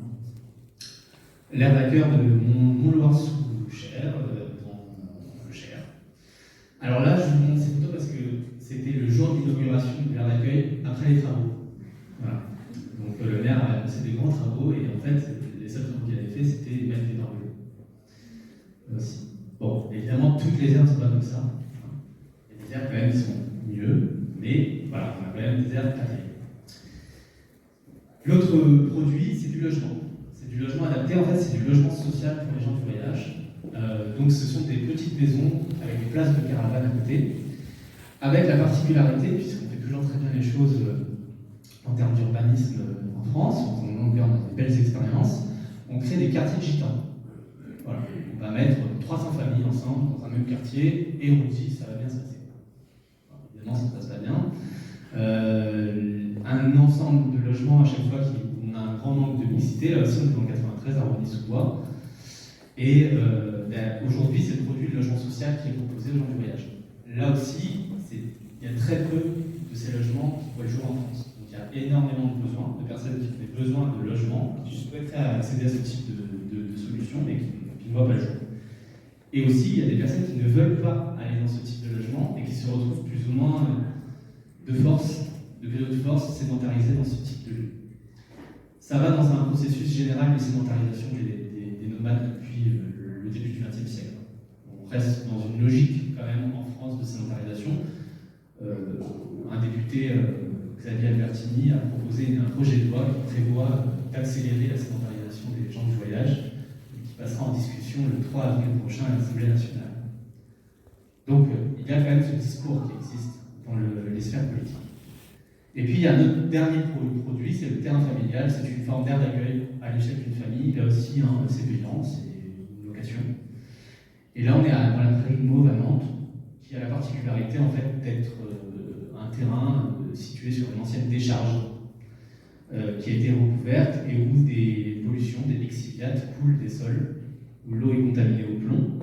L'aire d'accueil de Mont-Loire-sous-Cher, dans le Cher. Alors là, je vous montre ces photos parce que c'était le jour d'inauguration de l'aire d'accueil après les travaux. Voilà. Donc le maire a passé des grands travaux et en fait, les seuls travaux qu'il avait fait, c'était mettre des barbelés. Aussi. Bon, évidemment, toutes les aires ne sont pas comme ça. Il y a des aires quand même qui sont mieux, mais voilà, on a quand même des aires carrières. L'autre produit, c'est du logement. C'est du logement adapté, en fait, c'est du logement social pour les gens du voyage. Donc ce sont des petites maisons avec des places de caravane à côté, avec la particularité, puisqu'on fait toujours très bien les choses en termes d'urbanisme en France, on a des belles expériences, on crée des quartiers de gitans. Voilà. On va mettre 300 familles ensemble dans un même quartier et on dit ça va bien se passer. Alors, évidemment, ça ne se passe pas bien. Un ensemble de logements à chaque fois où on a un grand manque de mixité, là aussi on est dans le 93 à Rony-sous-Bois. Et aujourd'hui, c'est le produit de logement social qui est proposé aux gens du voyage. Là aussi, il y a très peu de ces logements qui voient le jour en France. Donc il y a énormément de besoins, de personnes qui ont des besoins de logement, qui souhaiteraient accéder à ce type de solution, mais qui ne voient pas le jour. Et aussi, il y a des personnes qui ne veulent pas aller dans ce type de logement et qui se retrouvent plus ou moins de gré de force, sédentarisées dans ce type de lieu. Ça va dans un processus général de sédentarisation des nomades depuis le début du XXe siècle. On reste dans une logique quand même en France de sédentarisation. Un député, Xavier Albertini, a proposé un projet de loi qui prévoit d'accélérer la sédentarisation des gens du voyage, qui passera en discussion le 3 avril prochain à l'Assemblée nationale. Donc il y a quand même ce discours qui existe dans les sphères politiques. Et puis il y a un autre dernier produit, c'est le terrain familial. C'est une forme d'aire d'accueil à l'échelle d'une famille. Là aussi, hein, c'est payant, c'est une location. Et là, on est dans la prairie de Mauve à Nantes, qui a la particularité en fait d'être un terrain situé sur une ancienne décharge qui a été recouverte et où des pollutions, des lixiviates coulent des sols, où l'eau est contaminée au plomb.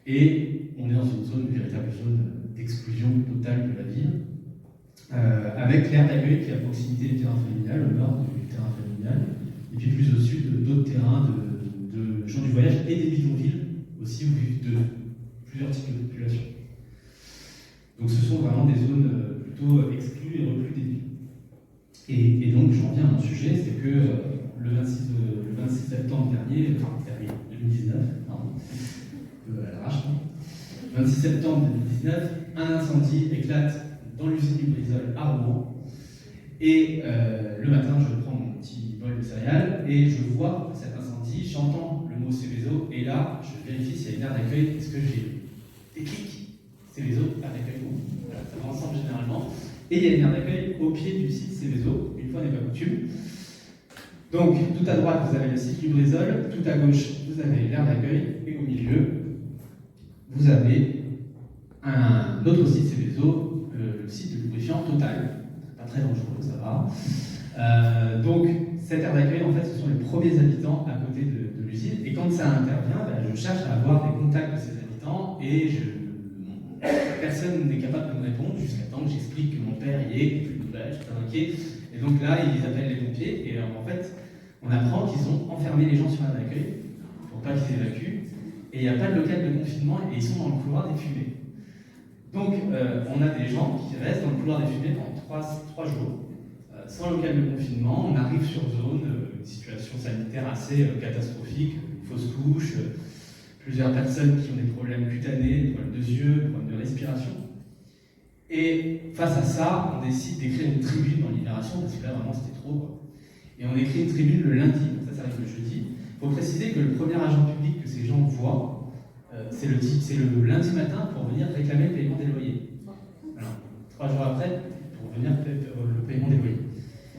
Et on est dans une zone, une véritable zone d'exclusion totale de la ville, avec l'aire d'accueil qui est à proximité du terrain familial, au nord du terrain familial, et puis plus au sud d'autres terrains de gens du voyage et des bidonvilles aussi, où vivent plusieurs types de populations. Donc ce sont vraiment des zones plutôt exclues et reclues des villes. Et donc j'en viens à mon sujet, c'est que le 26 septembre dernier, 2019, pardon, à l'arrache, 26 septembre 2019, un incendie éclate dans l'usine du Brisol à Rouen. Et le matin, je prends mon petit bol de céréales et je vois cet incendie, j'entends le mot Céveso, et là, je vérifie s'il y a une aire d'accueil. Est-ce que j'ai des clics Céveso, aire d'accueil, voilà, ça va ensemble généralement. Et il y a une aire d'accueil au pied du site Céveso, une fois n'est pas coutume. Donc, tout à droite, vous avez le site du Brisol, tout à gauche, vous avez l'aire d'accueil, et au milieu, vous avez un autre site Céveso, le site de lubrifiant Total. Pas très dangereux, ça va. Donc, cette aire d'accueil, en fait, ce sont les premiers habitants à côté de l'usine. Et quand ça intervient, je cherche à avoir des contacts de ces habitants et personne n'est capable de me répondre jusqu'à temps que j'explique que mon père y est, plus de nouvelles, je suis très inquiet. Et donc là, ils appellent les pompiers et en fait, on apprend qu'ils ont enfermé les gens sur l'aire d'accueil pour pas qu'ils évacuent. Et il n'y a pas de local de confinement et ils sont dans le couloir des fumées. Donc, on a des gens qui restent dans le couloir des fumées pendant 3 jours, sans local de confinement. On arrive sur zone, une situation sanitaire assez catastrophique, une fausse couche, plusieurs personnes qui ont des problèmes cutanés, des problèmes de yeux, des problèmes de respiration. Et face à ça, on décide d'écrire une tribune dans Libération, parce que là, vraiment, c'était trop, quoi. Et on écrit une tribune le lundi, donc ça arrive le jeudi. Il faut préciser que le premier agent public que ces gens voient, c'est le lundi matin pour venir réclamer le paiement des loyers. Alors, 3 jours après, pour venir le paiement des loyers.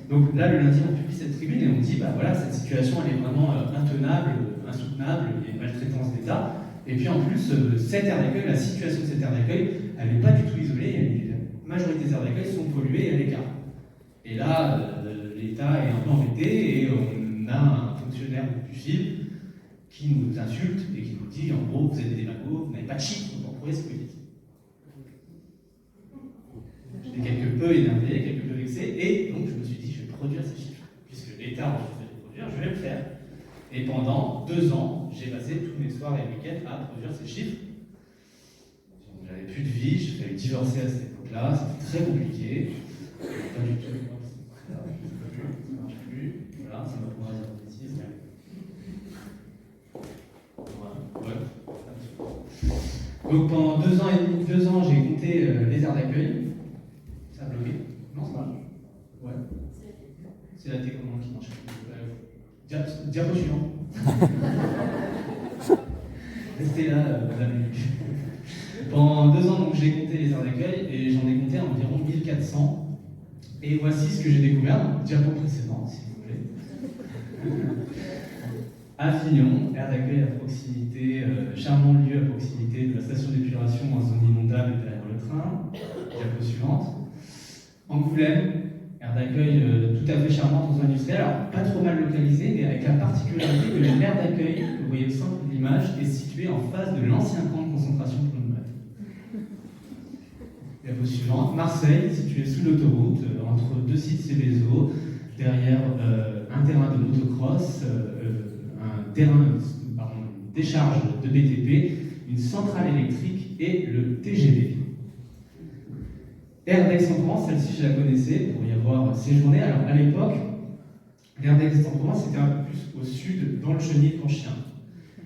Donc là, le lundi, on publie cette tribune et on dit, bah voilà, cette situation, elle est vraiment intenable, insoutenable, il y a une maltraitance d'État. Et puis en plus, cette aire d'accueil, la situation de cette aire d'accueil, elle n'est pas du tout isolée. La majorité des aires d'accueil sont polluées et à l'écart. Et là, l'État est un peu embêté et on a un fonctionnaire du FIL qui nous insulte et qui nous dit, en gros, vous êtes des démagos, vous n'avez pas de chiffres pour prouver ce que vous dites. J'étais quelque peu énervé, quelque peu vexé, et donc je me suis dit, je vais produire ces chiffres. Puisque l'État m'a fait les produire, je vais le faire. Et pendant 2 ans, j'ai passé tous mes soirs et week-ends à produire ces chiffres. J'avais plus de vie, j'ai failli divorcer à cette époque-là, c'était très compliqué. Pas du tout. Ça marche plus. Voilà, ça m'a prouvé des bêtises. Ouais. Donc pendant 2 ans et demi, 2 ans, j'ai compté les aires d'accueil. Ça a bloqué. Non, ça marche. Ouais. C'est la télécommande qui marche. Diapo suivant. Restez là, madame Luc. Pendant 2 ans, donc, j'ai compté les aires d'accueil et j'en ai compté environ 1400. Et voici ce que j'ai découvert, donc diapo précédent, si vous voulez. À Fignon, aire d'accueil à proximité, charmant lieu à proximité de la station d'épuration en zone inondable derrière le train. Diapo suivante. Angoulême, aire d'accueil tout à fait charmante en zone industrielle, alors pas trop mal localisée, mais avec la particularité que l'aire d'accueil, que vous voyez au centre de l'image, est située en face de l'ancien camp de concentration de Plombes. Diapo suivante. Marseille, située sous l'autoroute, entre 2 sites Céveso, derrière un terrain de motocross, une décharge de BTP, une centrale électrique et le TGV. Aire d'Aix-en-Provence, celle-ci je la connaissais pour y avoir séjourné. Alors à l'époque, l'aire d'Aix-en-Provence c'était un peu plus au sud, dans le chenil pour chiens.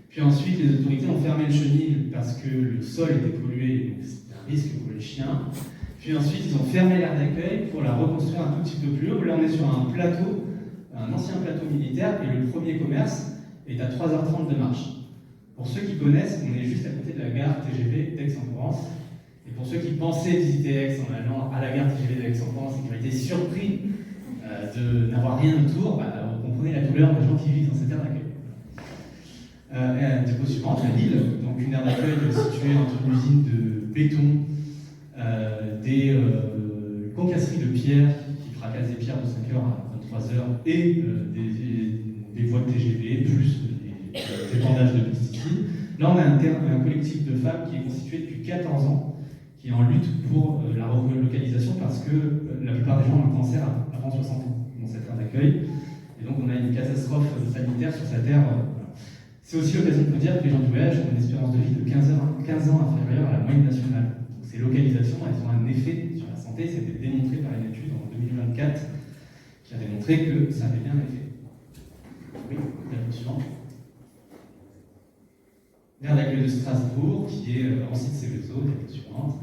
Puis ensuite, les autorités ont fermé le chenil parce que le sol était pollué, donc c'était un risque pour les chiens. Puis ensuite, ils ont fermé l'aire d'accueil pour la reconstruire un tout petit peu plus haut. Là, on est sur un plateau, un ancien plateau militaire, et le premier commerce est à 3h30 de marche. Pour ceux qui connaissent, on est juste à côté de la gare TGV d'Aix-en-Provence. Et pour ceux qui pensaient visiter Aix en allant à la gare TGV d'Aix-en-Provence, sécurité surpris de n'avoir rien autour, vous comprenez la douleur des gens qui vivent dans cette aire d'accueil. Diapo suivante, la Lille, donc une aire d'accueil située entre une usine de béton, des concasseries de pierre qui fracassent des pierres de 5h à 23h et des voies de TGV, plus des épandages de pesticides. Là, on a un collectif de femmes qui est constitué depuis 14 ans, qui est en lutte pour la relocalisation parce que la plupart des gens ont un cancer avant 60 ans dans cette aire d'accueil. Et donc, on a une catastrophe sanitaire sur cette aire. C'est aussi l'occasion de vous dire que les gens du voyage ont une espérance de vie de 15 ans inférieure à la moyenne nationale. Donc, ces localisations, elles ont un effet sur la santé. C'était démontré par une étude en 2024 qui a démontré que ça avait bien un effet. Oui, la suivante. L'aire d'accueil de Strasbourg, qui est en site Céveso, la suivante.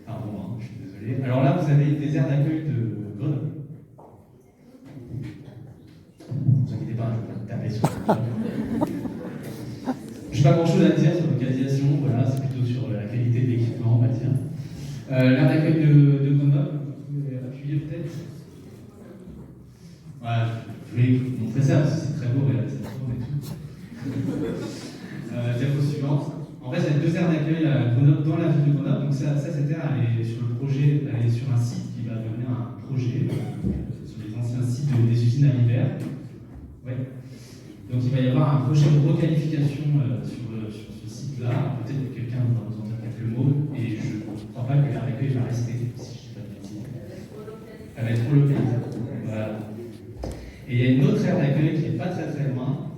Pardon, je suis désolé. Alors là, vous avez des aires d'accueil de Grenoble. Ne vous inquiétez pas, je ne vais pas taper sur le Je n'ai pas grand chose à dire sur localisation, voilà, c'est plutôt sur la qualité de l'équipement, on va dire. L'aire d'accueil de Grenoble, vous pouvez appuyer peut-être. Voilà, je voulais vous montrer ça parce que c'est très beau, et ça tourne et tout. Diapo suivante. En fait, il y a deux aires d'accueil à Grenoble, dans la ville de Grenoble. Donc ça cette aire, elle est sur le projet, elle est sur un site qui va devenir un projet, sur les anciens sites des usines à l'hiver. Ouais. Donc il va y avoir un projet de requalification sur ce site-là. Peut-être que quelqu'un va nous en dire quelques mots, et je ne crois pas que l'aire d'accueil va rester, si je ne dis pas de bêtises. Elle va être relocalisée. Voilà. Et il y a une autre aire d'accueil qui n'est pas très très loin.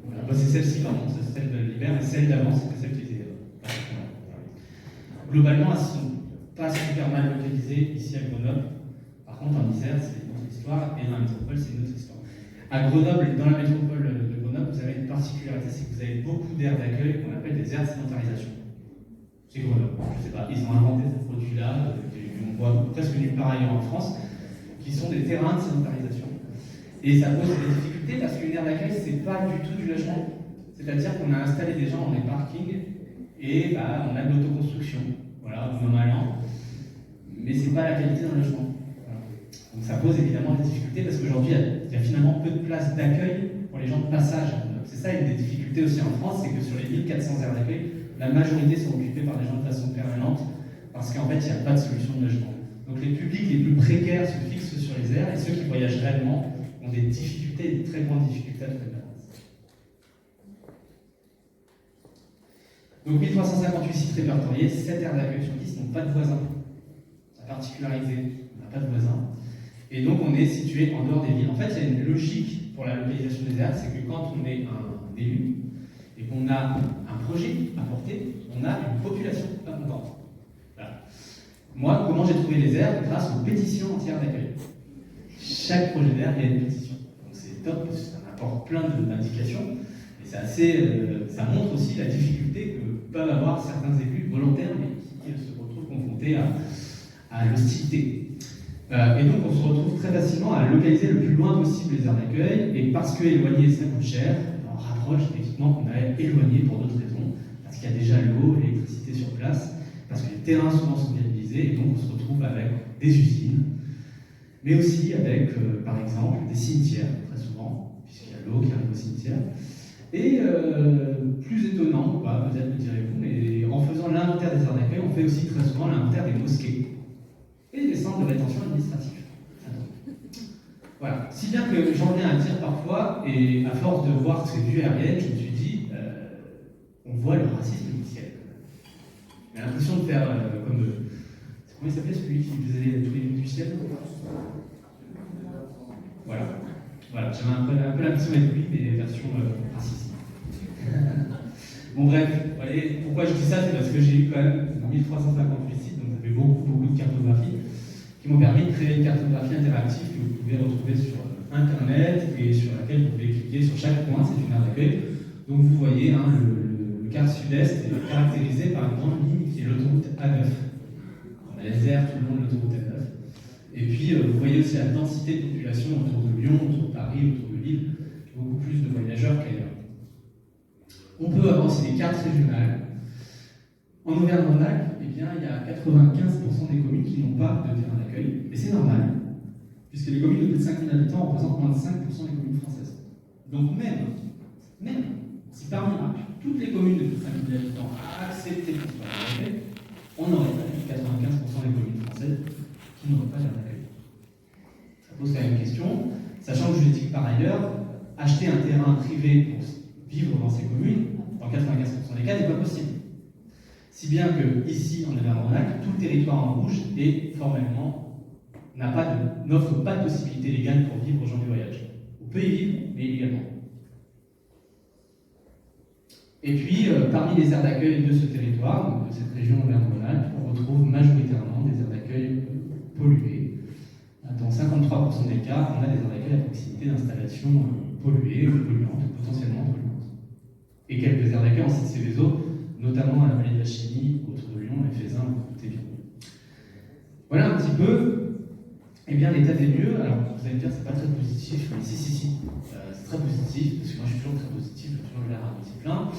Voilà. Bah, c'est celle-ci, pardon, c'est celle de l'hiver, et celle d'avant, c'était celle qui était pas très loin. Globalement, elles ne sont pas super mal localisées ici à Grenoble. Par contre, en Isère, c'est une autre histoire, et dans la métropole, c'est une autre histoire. À Grenoble, dans la métropole de Grenoble, vous avez une particularité, c'est que vous avez beaucoup d'aires d'accueil qu'on appelle des aires de sédentarisation. C'est Grenoble, je ne sais pas, ils ont inventé ce produit-là, qu'on voit presque nulle part ailleurs en France, qui sont des terrains de sédentarisation. Et ça pose des difficultés parce qu'une aire d'accueil, c'est pas du tout du logement. C'est-à-dire qu'on a installé des gens dans des parkings et on a de l'autoconstruction. Voilà, au moment allant. Mais c'est pas la qualité d'un logement. Voilà. Donc ça pose évidemment des difficultés parce qu'aujourd'hui, il y a finalement peu de places d'accueil pour les gens de passage. C'est ça une des difficultés aussi en France, c'est que sur les 1400 aires d'accueil, la majorité sont occupées par des gens de façon permanente parce qu'en fait, il n'y a pas de solution de logement. Donc les publics les plus précaires se fixent sur les aires et ceux qui voyagent réellement ont des difficultés, des très grandes difficultés à trouver de la place. Donc 1358 sites répertoriés, 7 aires d'accueil sur 10 n'ont pas de voisins. C'est particularisé, on n'a pas de voisins. Et donc on est situé en dehors des villes. En fait, il y a une logique pour la localisation des aires, c'est que quand on est un élu et qu'on a un projet à porter, on a une population pas contente. Voilà. Moi, comment j'ai trouvé les aires? Grâce aux pétitions entières d'accueil. Chaque projet d'aire, il y a une pétition. Donc c'est top parce que ça apporte plein d'indications. Et c'est assez, ça montre aussi la difficulté que peuvent avoir certains élus volontaires mais qui se retrouvent confrontés à l'hostilité. Et donc on se retrouve très facilement à localiser le plus loin possible les aires d'accueil, et parce que éloigner ça coûte cher, on rapproche des équipements qu'on a éloignés pour d'autres raisons, parce qu'il y a déjà l'eau, l'électricité sur place, parce que les terrains souvent sont viabilisés, et donc on se retrouve avec des usines, mais aussi avec, par exemple, des cimetières, très souvent, puisqu'il y a l'eau qui arrive au cimetière. Et plus étonnant, peut-être me direz-vous, mais en faisant l'inventaire des aires d'accueil, on fait aussi très souvent l'inventaire des mosquées et des centres de rétention administrative. Voilà. Si bien que j'en viens à dire parfois, et à force de voir ces vues aériennes, je me suis dit, on voit le racisme du ciel. J'ai l'impression de faire comme... comment il s'appelait celui qui faisait tous les vues du ciel? Voilà. Voilà, j'avais un peu l'impression d'être lui, mais version raciste. Bon bref, voyez, pourquoi je dis ça, c'est parce que j'ai eu quand même 1358 sites, donc ça fait beaucoup de cartographies, qui m'ont permis de créer une cartographie interactive que vous pouvez retrouver sur Internet et sur laquelle vous pouvez cliquer sur chaque point, c'est une aire d'accueil. Donc vous voyez, le quart sud-est est caractérisé par une grande ligne qui est l'autoroute A9. On a les aires tout le long de l'autoroute A9. Et puis vous voyez aussi la densité de population autour de Lyon, autour de Paris, autour de Lille, beaucoup plus de voyageurs qu'ailleurs. On peut avoir aussi des cartes régionales. En Auvergne-Rhône-Alpes, eh bien, il y a 95% des communes qui n'ont pas de terrain d'accueil, et c'est normal, puisque les communes de plus de 5 000 habitants représentent moins de 5% des communes françaises. Donc même si parmi toutes les communes de plus de 5 000 habitants acceptaient le transport partagé, on aurait pas eu 95% des communes françaises qui n'auraient pas d'aire d'accueil. Ça pose quand même une question, sachant que je dis que par ailleurs, acheter un terrain privé pour vivre dans ces communes, dans 95% des cas, n'est pas possible. Si bien que ici, en Auvergne-Rhône-Alpes, tout le territoire en rouge est formellement n'offre pas de possibilité légale pour vivre aux gens du voyage. On peut y vivre, mais illégalement. Et puis, parmi les aires d'accueil de ce territoire, donc de cette région Auvergne-Rhône-Alpes, on retrouve majoritairement des aires d'accueil polluées. Dans 53% des cas, on a des aires d'accueil à proximité d'installations polluées ou polluantes, ou potentiellement polluantes. Et quelques aires d'accueil en site Céveso, notamment à la vallée de la Chimie, autour de Lyon, et Fézin, ou Tévion. Voilà un petit peu l'état des lieux. Alors, vous allez me dire, c'est pas très positif, mais si, c'est très positif, parce que moi je suis toujours très positif, j'ai toujours l'air à moitié plein.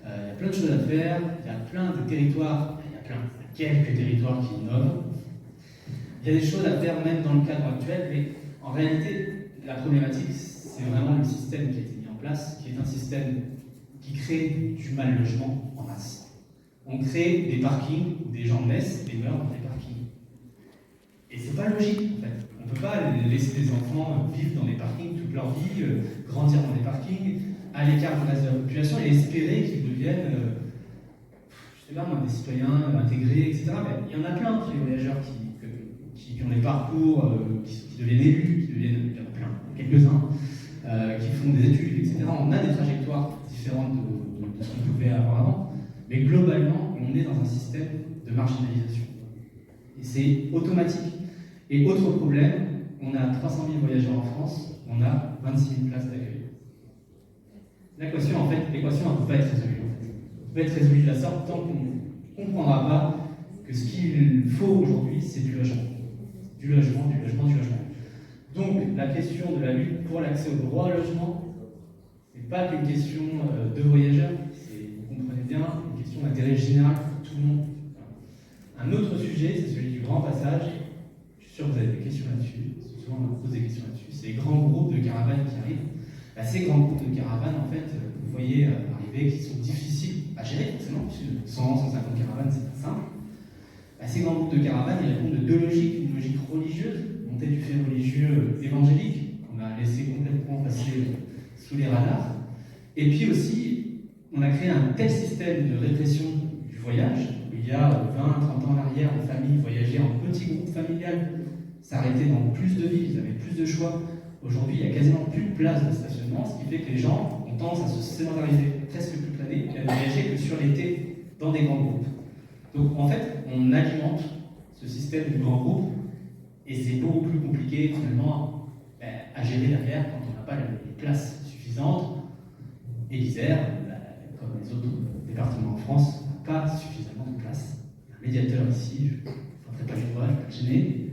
Il y a plein de choses à faire, il y a plein de territoires, il y a quelques territoires qui innovent. Il y a des choses à faire même dans le cadre actuel, mais en réalité, la problématique, c'est vraiment le système qui a été mis en place, qui est un système qui crée du mal logement en masse. On crée des parkings où des gens naissent et meurent dans des parkings. Et c'est pas logique, en fait. On ne peut pas laisser des enfants vivre dans des parkings toute leur vie, grandir dans des parkings, à l'écart du reste de la population et espérer qu'ils deviennent, je sais pas moi, des citoyens intégrés, etc. Mais il y en a plein, les voyageurs qui ont des parcours, qui deviennent élus, qui deviennent, il y en a plein, quelques-uns, qui font des études, etc. On a des trajectoires différentes de ce qu'on pouvait avoir avant, mais globalement, on est dans un système de marginalisation. Et c'est automatique. Et autre problème, on a 300 000 voyageurs en France, on a 26 000 places d'accueil. L'équation, en fait, ne peut pas être résolue. Elle ne peut être résolue de la sorte tant qu'on ne comprendra pas que ce qu'il faut aujourd'hui, c'est du logement. Du logement. Donc, la question de la lutte pour l'accès au droit au logement, ce n'est pas qu'une question de voyageurs, c'est, vous comprenez bien, une question d'intérêt général pour tout le monde. Un autre sujet, c'est celui du grand passage. Je suis sûr que vous avez des questions là-dessus. Souvent, on pose des questions là-dessus. C'est les grands groupes de caravanes qui arrivent. Ces grands groupes de caravanes, en fait, vous voyez arriver, qui sont difficiles à gérer, forcément, puisque 100, 150 caravanes, c'est pas simple. Ces grands groupes de caravanes, ils répondent de deux logiques. Une logique religieuse, montée du fait religieux évangélique, qu'on a laissé complètement passer sous les radars. Et puis aussi, on a créé un tel système de répression du voyage. Il y a 20, 30 ans en arrière, les familles voyageaient en petits groupes familiales, s'arrêtaient dans plus de villes, ils avaient plus de choix. Aujourd'hui, il n'y a quasiment plus de place de stationnement, ce qui fait que les gens ont tendance à se sédentariser presque toute l'année et à ne voyager que sur l'été dans des grands groupes. Donc en fait, on alimente ce système du grand groupe et c'est beaucoup plus compliqué finalement à gérer derrière quand on n'a pas les places suffisantes. Et l'Isère, comme les autres départements en France, n'a pas suffisamment de place. Un médiateur ici, je ne ferai pas le choix, je ne vais pas le gêner.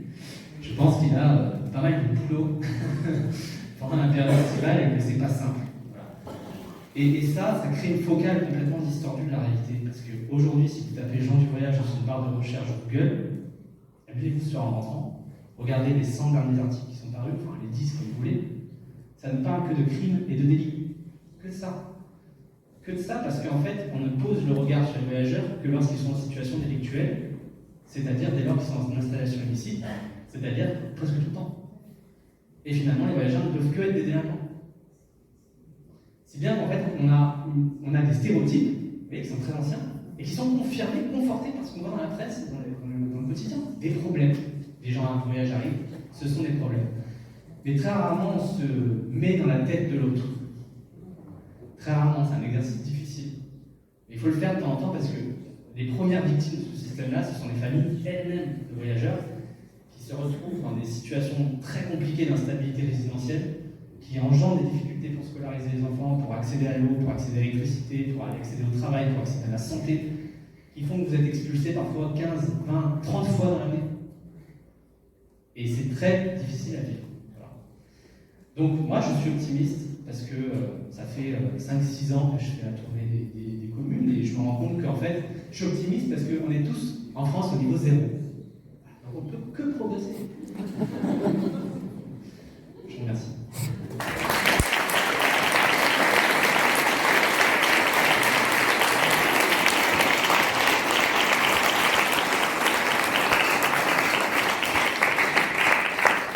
Je pense qu'il a pas mal de boulot pendant la période estivale et que c'est pas simple. Voilà. Et ça crée une focale complètement distordue de la réalité. Parce qu'aujourd'hui, si vous tapez gens du voyage dans une barre de recherche Google, appuyez-vous sur un rentrant, regardez les 100 derniers articles qui sont parus, enfin les 10 comme vous voulez, ça ne parle que de crimes et de délits. Que de ça. Que de ça, parce qu'en fait, on ne pose le regard sur les voyageurs que lorsqu'ils sont en situation délictuelle, c'est-à-dire dès lors qu'ils sont dans une installation illicite, c'est-à-dire presque tout le temps. Et finalement, les voyageurs ne peuvent que être des délinquants. Si bien qu'en fait, on a des stéréotypes, qui sont très anciens, et qui sont confirmés, confortés par ce qu'on voit dans la presse, dans le quotidien. Des problèmes. Les gens à un voyage arrivent, ce sont des problèmes. Mais très rarement, on se met dans la tête de l'autre. Très rarement, c'est un exercice difficile. Mais il faut le faire de temps en temps parce que les premières victimes de ce système-là, ce sont les familles elles-mêmes de voyageurs qui se retrouvent dans des situations très compliquées d'instabilité résidentielle, qui engendrent des difficultés pour scolariser les enfants, pour accéder à l'eau, pour accéder à l'électricité, pour accéder au travail, pour accéder à la santé, qui font que vous êtes expulsé parfois 15, 20, 30 fois dans l'année. Et c'est très difficile à vivre. Voilà. Donc moi je suis optimiste parce que ça fait 5-6 ans que je fais la tournée des communes et je me rends compte qu'en fait, je suis optimiste parce qu'on est tous en France au niveau zéro. Donc on ne peut que progresser.